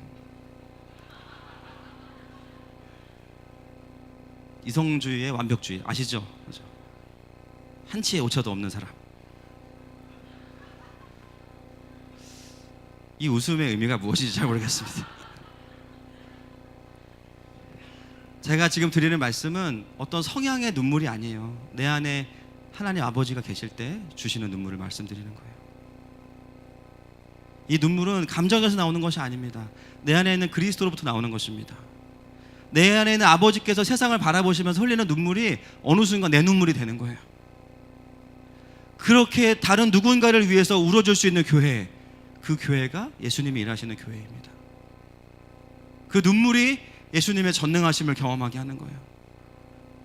이성주의의 완벽주의 아시죠? 그죠? 한치의 오차도 없는 사람. 이 웃음의 의미가 무엇인지 잘 모르겠습니다. 제가 지금 드리는 말씀은 어떤 성향의 눈물이 아니에요. 내 안에 하나님 아버지가 계실 때 주시는 눈물을 말씀드리는 거예요. 이 눈물은 감정에서 나오는 것이 아닙니다. 내 안에 있는 그리스도로부터 나오는 것입니다. 내 안에 있는 아버지께서 세상을 바라보시면서 흘리는 눈물이 어느 순간 내 눈물이 되는 거예요. 그렇게 다른 누군가를 위해서 울어줄 수 있는 교회, 그 교회가 예수님이 일하시는 교회입니다. 그 눈물이 예수님의 전능하심을 경험하게 하는 거예요.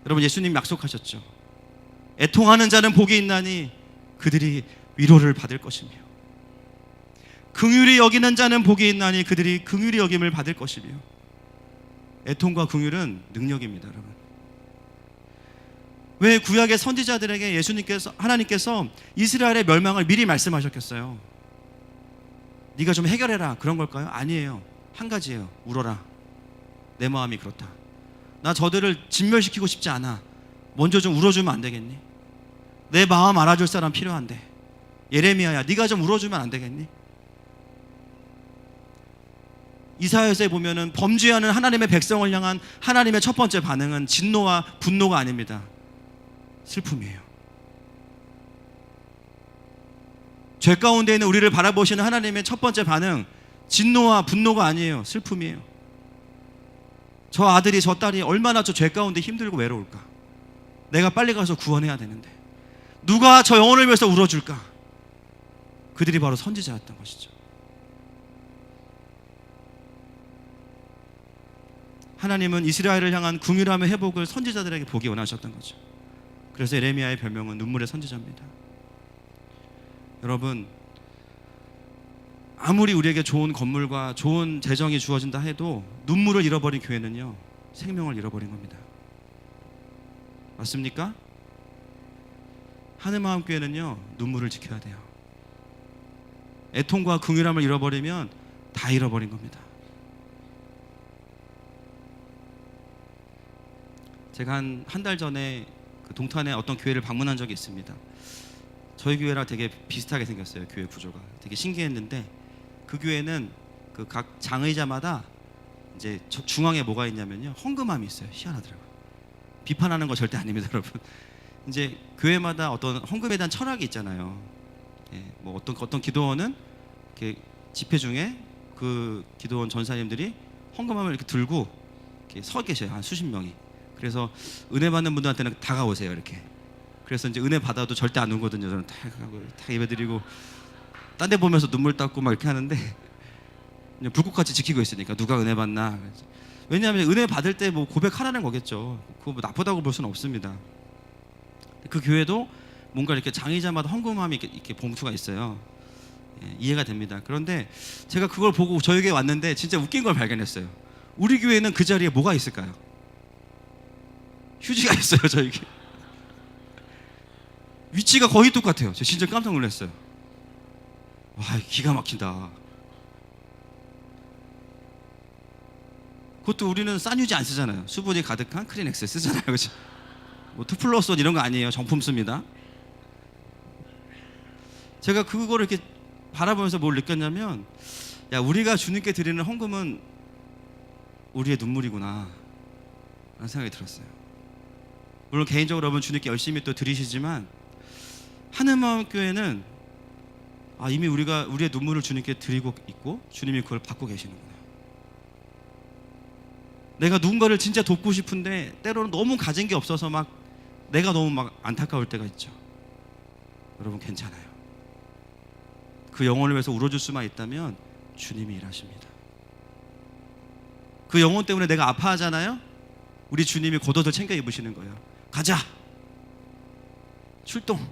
여러분, 예수님 약속하셨죠. 애통하는 자는 복이 있나니 그들이 위로를 받을 것이며, 긍휼히 여기는 자는 복이 있나니 그들이 긍휼히 여김을 받을 것이며. 애통과 긍휼은 능력입니다, 여러분. 왜 구약의 선지자들에게 하나님께서 이스라엘의 멸망을 미리 말씀하셨겠어요? 네가 좀 해결해라, 그런 걸까요? 아니에요. 한 가지예요. 울어라. 내 마음이 그렇다. 나 저들을 진멸시키고 싶지 않아. 먼저 좀 울어주면 안 되겠니? 내 마음 알아줄 사람 필요한데. 예레미야야, 네가 좀 울어주면 안 되겠니? 이사야서에 보면은 범죄하는 하나님의 백성을 향한 하나님의 첫 번째 반응은 진노와 분노가 아닙니다. 슬픔이에요. 죄 가운데 있는 우리를 바라보시는 하나님의 첫 번째 반응, 진노와 분노가 아니에요. 슬픔이에요. 저 아들이 저 딸이 얼마나 저 죄 가운데 힘들고 외로울까. 내가 빨리 가서 구원해야 되는데 누가 저 영혼을 위해서 울어줄까. 그들이 바로 선지자였던 것이죠. 하나님은 이스라엘을 향한 긍휼함의 회복을 선지자들에게 보기 원하셨던 거죠. 그래서 예레미야의 별명은 눈물의 선지자입니다. 여러분, 아무리 우리에게 좋은 건물과 좋은 재정이 주어진다 해도 눈물을 잃어버린 교회는요, 생명을 잃어버린 겁니다. 맞습니까? 하늘마음교회는요, 눈물을 지켜야 돼요. 애통과 긍휼함을 잃어버리면 다 잃어버린 겁니다. 제가 한 달 전에 그 동탄에 어떤 교회를 방문한 적이 있습니다. 저희 교회랑 되게 비슷하게 생겼어요. 교회 구조가 되게 신기했는데, 그 교회는 그 각 장의자마다 이제 중앙에 뭐가 있냐면요, 헌금함이 있어요. 희한하더라고요. 비판하는 거 절대 아닙니다, 여러분. 이제 교회마다 어떤 헌금에 대한 철학이 있잖아요. 예, 뭐 어떤 기도원은 이렇게 집회 중에 그 기도원 전사님들이 헌금함을 이렇게 들고 이렇게 서 계셔요. 한 수십 명이. 그래서 은혜 받는 분들한테는 다가오세요, 이렇게. 그래서 이제 은혜 받아도 절대 안 울거든요. 저는 탁 예배드리고 딴 데 보면서 눈물 닦고 막 이렇게 하는데, 그냥 불꽃같이 지키고 있으니까 누가 은혜 받나. 왜냐하면 은혜 받을 때 뭐 고백하라는 거겠죠. 그거 뭐 나쁘다고 볼 수는 없습니다. 그 교회도 뭔가 이렇게 장의자마다 헌금함이 이렇게 봉투가 있어요. 예, 이해가 됩니다. 그런데 제가 그걸 보고 저희 교회 왔는데 진짜 웃긴 걸 발견했어요. 우리 교회는 그 자리에 뭐가 있을까요? 휴지가 있어요. 저희 교회 위치가 거의 똑같아요. 저 진짜 깜짝 놀랐어요. 와, 기가 막힌다. 그것도 우리는 싼 휴지 안 쓰잖아요. 수분이 가득한 크리넥스 쓰잖아요. 그렇죠? 뭐 투플러스원 이런 거 아니에요. 정품 씁니다. 제가 그거를 이렇게 바라보면서 뭘 느꼈냐면, 야, 우리가 주님께 드리는 헌금은 우리의 눈물이구나 라는 생각이 들었어요. 물론 개인적으로 여러분 주님께 열심히 또 드리시지만, 하늘마음교회는 이미 우리가 우리의 눈물을 주님께 드리고 있고 주님이 그걸 받고 계시는구나. 내가 누군가를 진짜 돕고 싶은데 때로는 너무 가진 게 없어서 막 내가 너무 막 안타까울 때가 있죠. 여러분, 괜찮아요. 그 영혼을 위해서 울어줄 수만 있다면 주님이 일하십니다. 그 영혼 때문에 내가 아파하잖아요. 우리 주님이 겉옷을 챙겨 입으시는 거예요. 가자, 출동.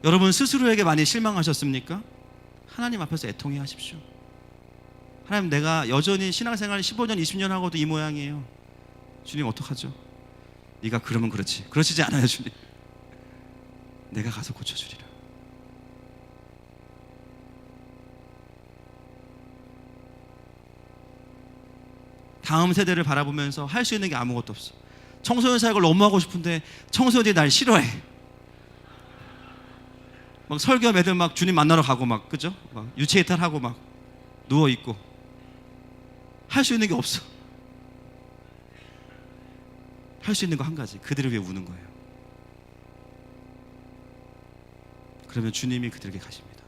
여러분, 스스로에게 많이 실망하셨습니까? 하나님 앞에서 애통해 하십시오. 하나님, 내가 여전히 신앙생활 15년 20년 하고도 이 모양이에요. 주님, 어떡하죠? 네가 그러면 그렇지. 그러시지 않아요, 주님. 내가 가서 고쳐주리라. 다음 세대를 바라보면서 할 수 있는 게 아무것도 없어. 청소년 사역을 너무 하고 싶은데 청소년들이 날 싫어해. 막 설교하면 애들 막 주님 만나러 가고 막, 그죠? 막 유체 이탈하고 막 누워 있고 할 수 있는 게 없어. 할 수 있는 거 한 가지, 그들을 위해 우는 거예요. 그러면 주님이 그들에게 가십니다.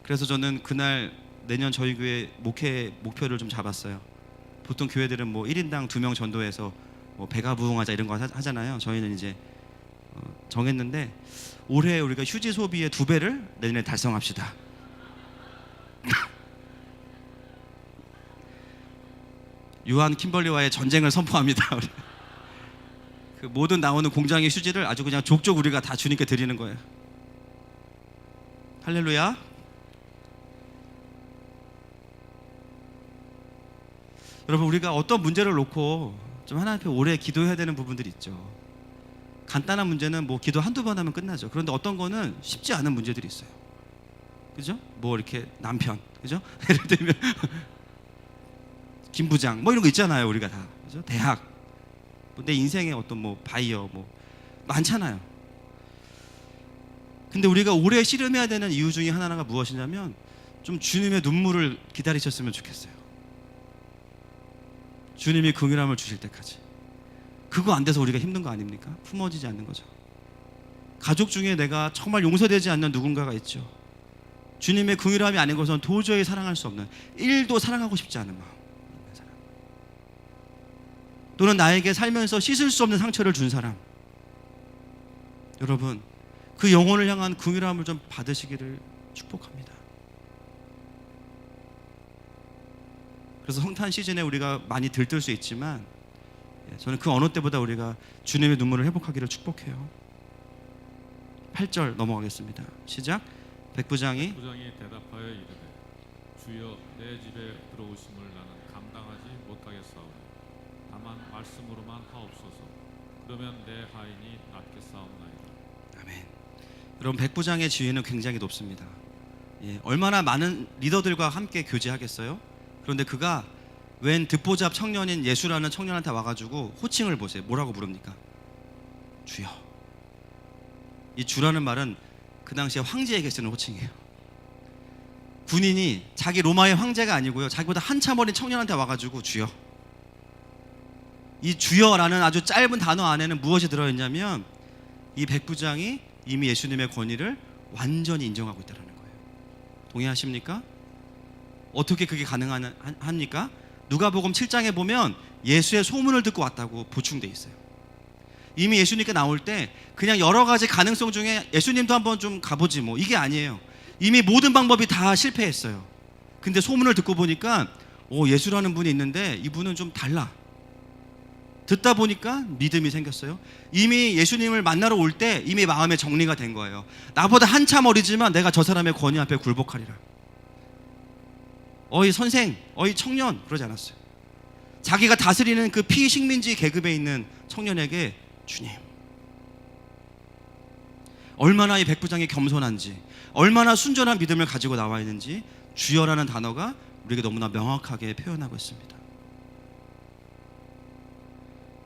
그래서 저는 그날 내년 저희 교회 목회 목표를 좀 잡았어요. 보통 교회들은 뭐 1인당 2명 전도해서 뭐 배가 부흥하자 이런 거 하잖아요. 저희는 이제 정했는데 올해 우리가 휴지 소비의 2배를 내년에 달성합시다. 유한 킴벌리와의 전쟁을 선포합니다. 그 모든 나오는 공장의 휴지를 아주 그냥 족족 우리가 다 주님께 드리는 거예요. 할렐루야. 여러분, 우리가 어떤 문제를 놓고 좀 하나님 앞에 오래 기도해야 되는 부분들이 있죠. 간단한 문제는 뭐 기도 한두 번 하면 끝나죠. 그런데 어떤 거는 쉽지 않은 문제들이 있어요. 그죠? 뭐 이렇게 남편, 그죠? 예를 들면 김 부장 뭐 이런 거 있잖아요. 우리가 다, 그죠? 대학, 뭐 내 인생의 어떤 뭐 바이어 뭐 많잖아요. 근데 우리가 오래 씨름해야 되는 이유 중에 하나가 무엇이냐면 좀 주님의 눈물을 기다리셨으면 좋겠어요. 주님이 긍휼함을 주실 때까지. 그거 안 돼서 우리가 힘든 거 아닙니까? 품어지지 않는 거죠. 가족 중에 내가 정말 용서되지 않는 누군가가 있죠. 주님의 긍휼함이 아닌 것은 도저히 사랑할 수 없는, 1도 사랑하고 싶지 않은 마음, 또는 나에게 살면서 씻을 수 없는 상처를 준 사람. 여러분, 그 영혼을 향한 긍휼함을 좀 받으시기를 축복합니다. 그래서 성탄 시즌에 우리가 많이 들뜰 수 있지만 저는 그 어느 때보다 우리가 주님의 눈물을 회복하기를 축복해요. 8절 넘어가겠습니다. 시작. 백부장이 대답하여 이르되 주여 내 집에 들어오심을 나는 감당하지 못하겠사오니 다만 말씀으로만 하옵소서. 그러면 내 하인이 낫겠사옵나이다. 아멘. 여러분, 백부장의 지위는 굉장히 높습니다. 얼마나 많은 리더들과 함께 교제하겠어요? 그런데 그가 웬 듣보잡 청년인 예수라는 청년한테 와가지고 호칭을 보세요. 뭐라고 부릅니까? 주여. 이 주라는 말은 그 당시에 황제에게 쓰는 호칭이에요. 군인이 자기 로마의 황제가 아니고요, 자기보다 한참 어린 청년한테 와가지고 주여. 이 주여라는 아주 짧은 단어 안에는 무엇이 들어있냐면 이 백부장이 이미 예수님의 권위를 완전히 인정하고 있다는 거예요. 동의하십니까? 어떻게 그게 가능합니까? 누가복음 7장에 보면 예수의 소문을 듣고 왔다고 보충돼 있어요. 이미 예수님께 나올 때 그냥 여러 가지 가능성 중에 예수님도 한번 좀 가보지 뭐 이게 아니에요. 이미 모든 방법이 다 실패했어요. 근데 소문을 듣고 보니까 예수라는 분이 있는데 이분은 좀 달라. 듣다 보니까 믿음이 생겼어요. 이미 예수님을 만나러 올 때 이미 마음의 정리가 된 거예요. 나보다 한참 어리지만 내가 저 사람의 권위 앞에 굴복하리라. 어이 선생, 어이 청년, 그러지 않았어요. 자기가 다스리는 그 피식민지 계급에 있는 청년에게 주님. 얼마나 이 백부장이 겸손한지, 얼마나 순전한 믿음을 가지고 나와 있는지 주여라는 단어가 우리에게 너무나 명확하게 표현하고 있습니다.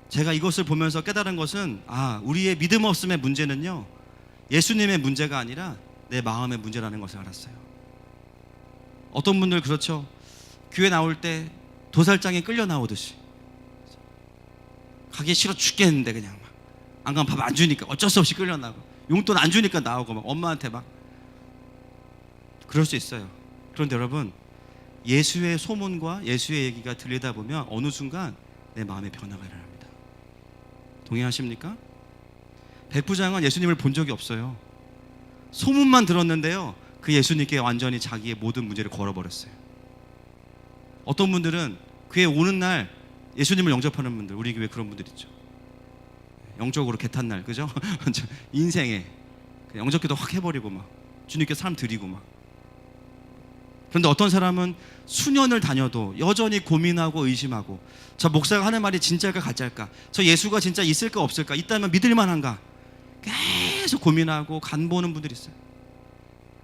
제가 이것을 보면서 깨달은 것은 우리의 믿음 없음의 문제는요, 예수님의 문제가 아니라 내 마음의 문제라는 것을 알았어요. 어떤 분들 그렇죠. 교회 나올 때 도살장에 끌려 나오듯이 가기 싫어 죽겠는데 그냥 막 안 가면 밥 안 주니까 어쩔 수 없이 끌려 나고, 용돈 안 주니까 나오고 막 엄마한테 막 그럴 수 있어요. 그런데 여러분, 예수의 소문과 예수의 얘기가 들리다 보면 어느 순간 내 마음에 변화가 일어납니다. 동의하십니까? 백부장은 예수님을 본 적이 없어요. 소문만 들었는데요, 그 예수님께 완전히 자기의 모든 문제를 걸어버렸어요. 어떤 분들은 교회 오는 날 예수님을 영접하는 분들, 우리 교회 그런 분들 있죠. 영적으로 개탄 날, 그죠? 인생에 영접기도 확 해버리고 막 주님께 사람 드리고 막. 그런데 어떤 사람은 수년을 다녀도 여전히 고민하고 의심하고, 저 목사가 하는 말이 진짜일까 가짜일까, 저 예수가 진짜 있을까 없을까, 있다면 믿을 만한가, 계속 고민하고 간 보는 분들이 있어요.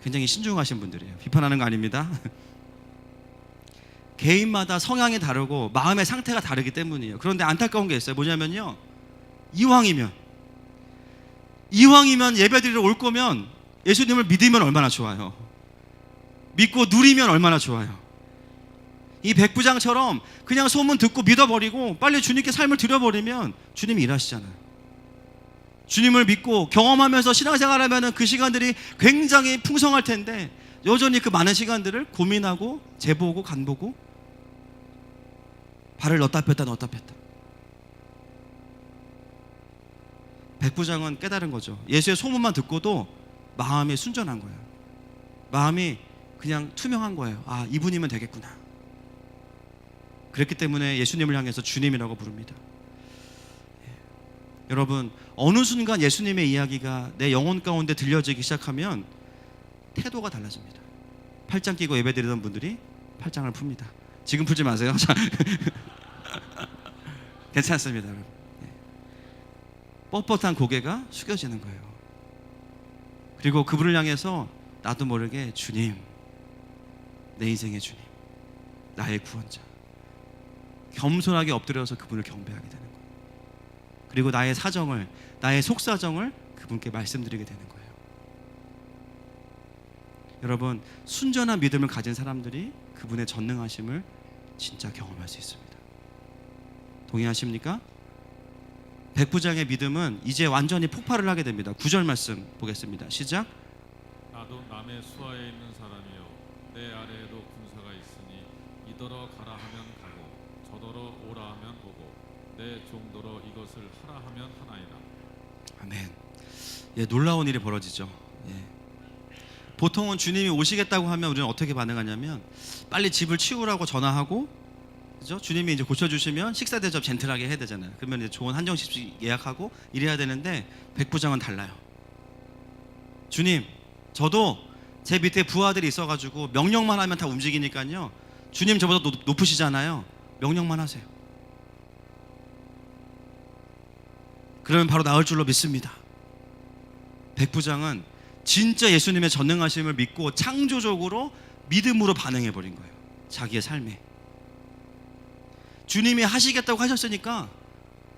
굉장히 신중하신 분들이에요. 비판하는 거 아닙니다. 개인마다 성향이 다르고 마음의 상태가 다르기 때문이에요. 그런데 안타까운 게 있어요. 뭐냐면요, 이왕이면 예배드리러 올 거면 예수님을 믿으면 얼마나 좋아요. 믿고 누리면 얼마나 좋아요. 이 백부장처럼 그냥 소문 듣고 믿어버리고 빨리 주님께 삶을 드려버리면 주님이 일하시잖아요. 주님을 믿고 경험하면서 신앙생활하면 그 시간들이 굉장히 풍성할 텐데 여전히 그 많은 시간들을 고민하고 재보고 간보고 발을 넣었다 뺐다 넣었다 뺐다. 백부장은 깨달은 거죠. 예수의 소문만 듣고도 마음이 순전한 거예요. 마음이 그냥 투명한 거예요. 아, 이분이면 되겠구나. 그랬기 때문에 예수님을 향해서 주님이라고 부릅니다. 여러분, 어느 순간 예수님의 이야기가 내 영혼 가운데 들려지기 시작하면 태도가 달라집니다. 팔짱 끼고 예배드리던 분들이 팔짱을 풉니다. 지금 풀지 마세요. 괜찮습니다, 여러분. 뻣뻣한 고개가 숙여지는 거예요. 그리고 그분을 향해서 나도 모르게 주님, 내 인생의 주님, 나의 구원자, 겸손하게 엎드려서 그분을 경배하게 되는 거예요. 그리고 나의 사정을, 나의 속사정을 그분께 말씀드리게 되는 거예요. 여러분, 순전한 믿음을 가진 사람들이 그분의 전능하심을 진짜 경험할 수 있습니다. 동의하십니까? 백부장의 믿음은 이제 완전히 폭발을 하게 됩니다. 9절 말씀 보겠습니다. 시작. 나도 남의 수하에 있는 사람이요 내 아래에도 군사가 있으니 이더러 가라 하면 가고 저더러 오라 하면 오고 내 종더러 이것을 하라 하면 하나이다. 아멘. 예, 놀라운 일이 벌어지죠. 예. 보통은 주님이 오시겠다고 하면 우리는 어떻게 반응하냐면 빨리 집을 치우라고 전화하고, 그죠? 주님이 이제 고쳐주시면 식사 대접 젠틀하게 해야 되잖아요. 그러면 이제 좋은 한정식씩 예약하고 이래야 되는데 백부장은 달라요. 주님, 저도 제 밑에 부하들이 있어가지고 명령만 하면 다 움직이니까요. 주님 저보다 높으시잖아요. 명령만 하세요. 그러면 바로 나을 줄로 믿습니다. 백부장은 진짜 예수님의 전능하심을 믿고 창조적으로 믿음으로 반응해버린 거예요. 자기의 삶에. 주님이 하시겠다고 하셨으니까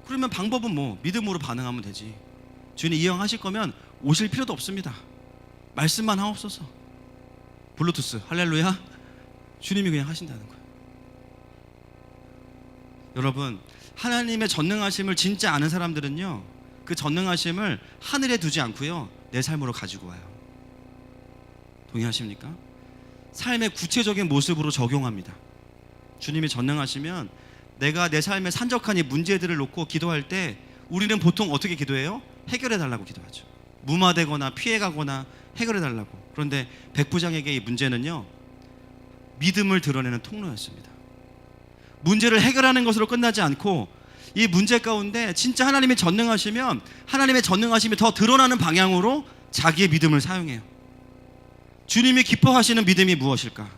그러면 방법은 뭐 믿음으로 반응하면 되지. 주님 이왕하실 거면 오실 필요도 없습니다. 말씀만 하옵소서. 블루투스 할렐루야. 주님이 그냥 하신다는 거예요. 여러분, 하나님의 전능하심을 진짜 아는 사람들은요, 그 전능하심을 하늘에 두지 않고요 내 삶으로 가지고 와요. 동의하십니까? 삶의 구체적인 모습으로 적용합니다. 주님이 전능하시면 내가 내 삶의 산적한 이 문제들을 놓고 기도할 때 우리는 보통 어떻게 기도해요? 해결해 달라고 기도하죠. 무마되거나 피해가거나 해결해 달라고. 그런데 백부장에게 이 문제는요, 믿음을 드러내는 통로였습니다. 문제를 해결하는 것으로 끝나지 않고 이 문제 가운데 진짜 하나님이 전능하시면 하나님의 전능하심이 더 드러나는 방향으로 자기의 믿음을 사용해요. 주님이 기뻐하시는 믿음이 무엇일까?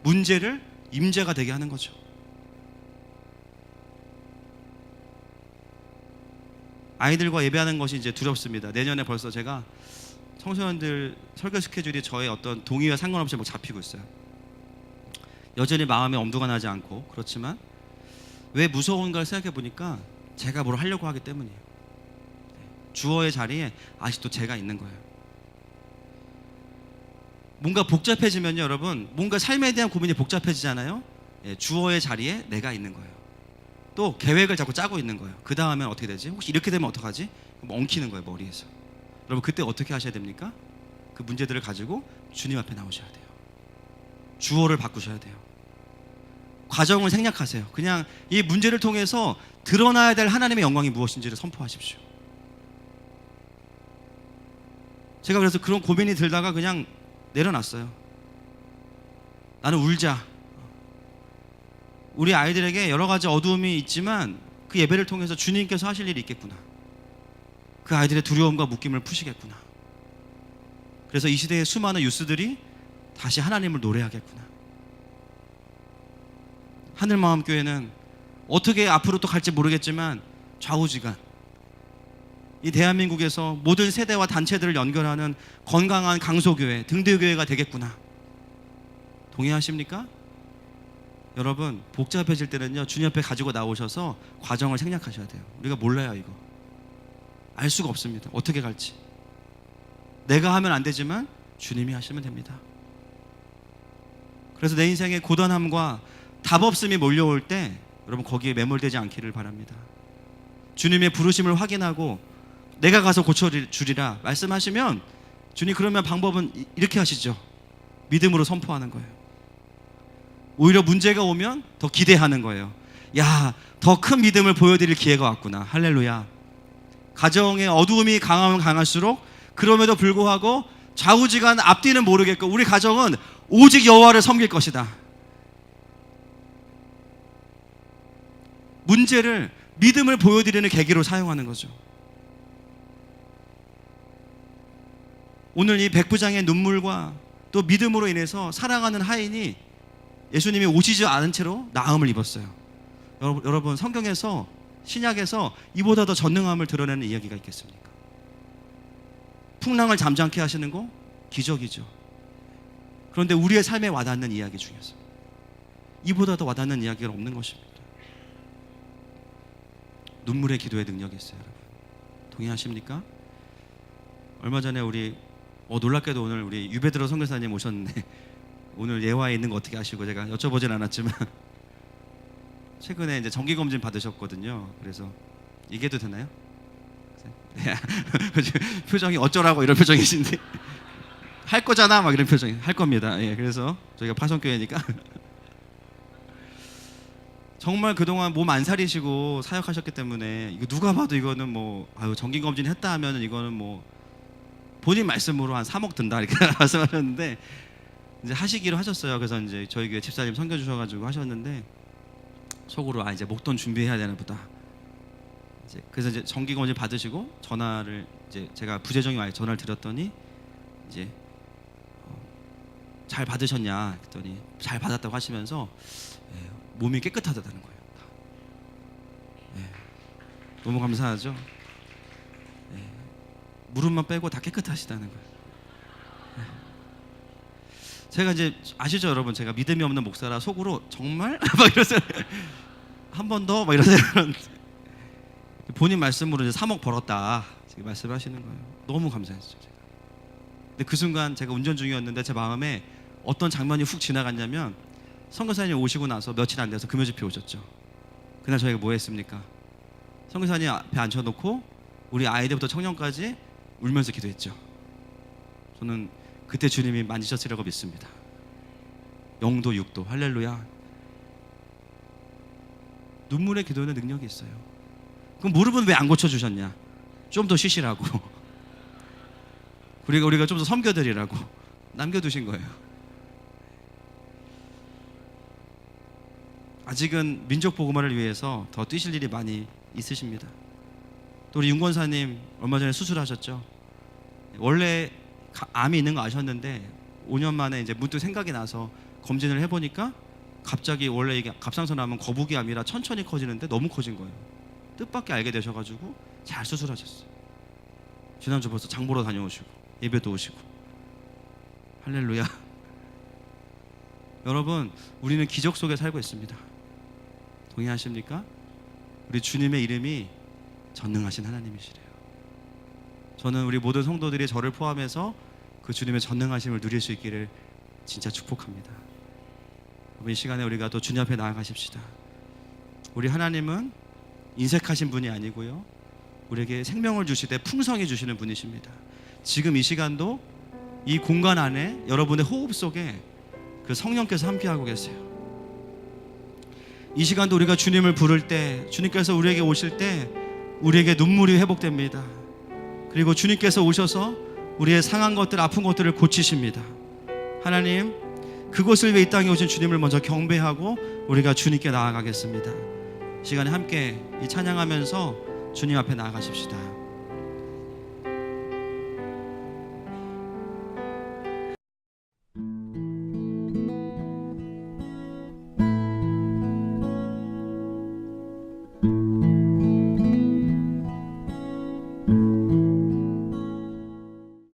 문제를 임재가 되게 하는 거죠. 아이들과 예배하는 것이 이제 두렵습니다. 내년에 벌써 제가 청소년들 설교 스케줄이 저의 어떤 동의와 상관없이 뭐 잡히고 있어요. 여전히 마음에 엄두가 나지 않고, 그렇지만 왜 무서운가를 생각해 보니까 제가 뭘 하려고 하기 때문이에요. 주어의 자리에 아직도 제가 있는 거예요. 뭔가 복잡해지면요, 여러분, 뭔가 삶에 대한 고민이 복잡해지잖아요. 예, 주어의 자리에 내가 있는 거예요. 또 계획을 자꾸 짜고 있는 거예요. 그 다음엔 어떻게 되지? 혹시 이렇게 되면 어떡하지? 엉키는 거예요, 머리에서. 여러분, 그때 어떻게 하셔야 됩니까? 그 문제들을 가지고 주님 앞에 나오셔야 돼요. 주어를 바꾸셔야 돼요. 과정을 생략하세요. 그냥 이 문제를 통해서 드러나야 될 하나님의 영광이 무엇인지를 선포하십시오. 제가 그래서 그런 고민이 들다가 그냥 내려놨어요. 나는 울자. 우리 아이들에게 여러 가지 어두움이 있지만 그 예배를 통해서 주님께서 하실 일이 있겠구나. 그 아이들의 두려움과 묶임을 푸시겠구나. 그래서 이 시대의 수많은 유스들이 다시 하나님을 노래하겠구나. 하늘마음교회는 어떻게 앞으로 또 갈지 모르겠지만 좌우지간 이 대한민국에서 모든 세대와 단체들을 연결하는 건강한 강소교회, 등대교회가 되겠구나. 동의하십니까? 여러분, 복잡해질 때는요, 주님 앞에 가지고 나오셔서 과정을 생략하셔야 돼요. 우리가 몰라요. 이거 알 수가 없습니다. 어떻게 갈지. 내가 하면 안 되지만 주님이 하시면 됩니다. 그래서 내 인생의 고단함과 답 없음이 몰려올 때 여러분, 거기에 매몰되지 않기를 바랍니다. 주님의 부르심을 확인하고 내가 가서 고쳐주리라 말씀하시면, 주님 그러면 방법은 이렇게 하시죠. 믿음으로 선포하는 거예요. 오히려 문제가 오면 더 기대하는 거예요. 야, 더 큰 믿음을 보여드릴 기회가 왔구나. 할렐루야. 가정의 어두움이 강하면 강할수록 그럼에도 불구하고 좌우지간 앞뒤는 모르겠고 우리 가정은 오직 여호와를 섬길 것이다. 문제를 믿음을 보여드리는 계기로 사용하는 거죠. 오늘 이 백부장의 눈물과 또 믿음으로 인해서 살아가는 하인이 예수님이 오시지 않은 채로 나음을 입었어요. 여러분, 성경에서, 신약에서 이보다 더 전능함을 드러내는 이야기가 있겠습니까? 풍랑을 잠잠케 하시는 거 기적이죠. 그런데 우리의 삶에 와닿는 이야기 중에서 이보다 더 와닿는 이야기가 없는 것입니다. 눈물의 기도의 능력이 있어요. 여러분, 동의하십니까? 얼마 전에 우리 놀랍게도 오늘 우리 유베드로 선교사님 오셨는데 오늘 예화에 있는 거 어떻게 아시고 제가 여쭤보진 않았지만 최근에 이제 정기 검진 받으셨거든요. 그래서 얘기해도 되나요? 표정이 어쩌라고 이런 표정이신데 할 거잖아 막 이런 표정이. 할 겁니다. 예, 그래서 저희가 파송교회니까 정말 그동안 몸 안 사리시고 사역하셨기 때문에 이거 누가 봐도 이거는 뭐 정기 검진 했다 하면은 이거는 뭐 본인 말씀으로 한 3억 든다 이렇게 말씀하셨는데 이제 하시기로 하셨어요. 그래서 이제 저희 교회 집사님 섬겨주셔가지고 하셨는데 속으로 이제 목돈 준비해야 되나 보다. 이제 그래서 이제 정기 검진 받으시고 전화를 이제 제가 부재정이 와요. 전화를 드렸더니 이제 잘 받으셨냐 했더니 잘 받았다고 하시면서 몸이 깨끗하다는 거예요. 너무 감사하죠. 무릎만 빼고 다 깨끗하시다는 거예요. 제가 이제 아시죠 여러분, 제가 믿음이 없는 목사라 속으로 정말 막 이러세요. 한 번 더 막 이러세요. 본인 말씀으로 이제 3억 벌었다 지금 말씀하시는 거예요. 너무 감사했죠 제가. 근데 그 순간 제가 운전 중이었는데 제 마음에 어떤 장면이 훅 지나갔냐면, 선교사님 오시고 나서 며칠 안 돼서 금요집회 오셨죠. 그날 저희가 뭐 했습니까? 선교사님 앞에 앉혀놓고 우리 아이들부터 청년까지 울면서 기도했죠. 저는 그때 주님이 만지셨으리라고 믿습니다. 0도 6도 할렐루야. 눈물의 기도에는 능력이 있어요. 그럼 무릎은 왜 안 고쳐주셨냐? 좀 더 쉬시라고. 우리가 좀 더 섬겨드리라고 남겨두신 거예요. 아직은 민족 복음화를 위해서 더 뛰실 일이 많이 있으십니다. 또 우리 윤권사님 얼마 전에 수술하셨죠. 원래 암이 있는 거 아셨는데 5년 만에 이제 문득 생각이 나서 검진을 해보니까 갑자기 원래 이게 갑상선암은 거북이 암이라 천천히 커지는데 너무 커진 거예요. 뜻밖의 알게 되셔가지고 잘 수술하셨어요. 지난주 벌써 장 보러 다녀오시고 예배도 오시고 할렐루야. 여러분, 우리는 기적 속에 살고 있습니다. 동의하십니까? 우리 주님의 이름이 전능하신 하나님이시래요. 저는 우리 모든 성도들이 저를 포함해서 그 주님의 전능하심을 누릴 수 있기를 진짜 축복합니다. 이 시간에 우리가 또 주님 앞에 나아가십시다. 우리 하나님은 인색하신 분이 아니고요, 우리에게 생명을 주시되 풍성히 주시는 분이십니다. 지금 이 시간도 이 공간 안에 여러분의 호흡 속에 그 성령께서 함께하고 계세요. 이 시간도 우리가 주님을 부를 때, 주님께서 우리에게 오실 때 우리에게 눈물이 회복됩니다. 그리고 주님께서 오셔서 우리의 상한 것들, 아픈 것들을 고치십니다. 하나님, 그것을 위해 이 땅에 오신 주님을 먼저 경배하고 우리가 주님께 나아가겠습니다. 이 시간에 함께 이 찬양하면서 주님 앞에 나아가십시다.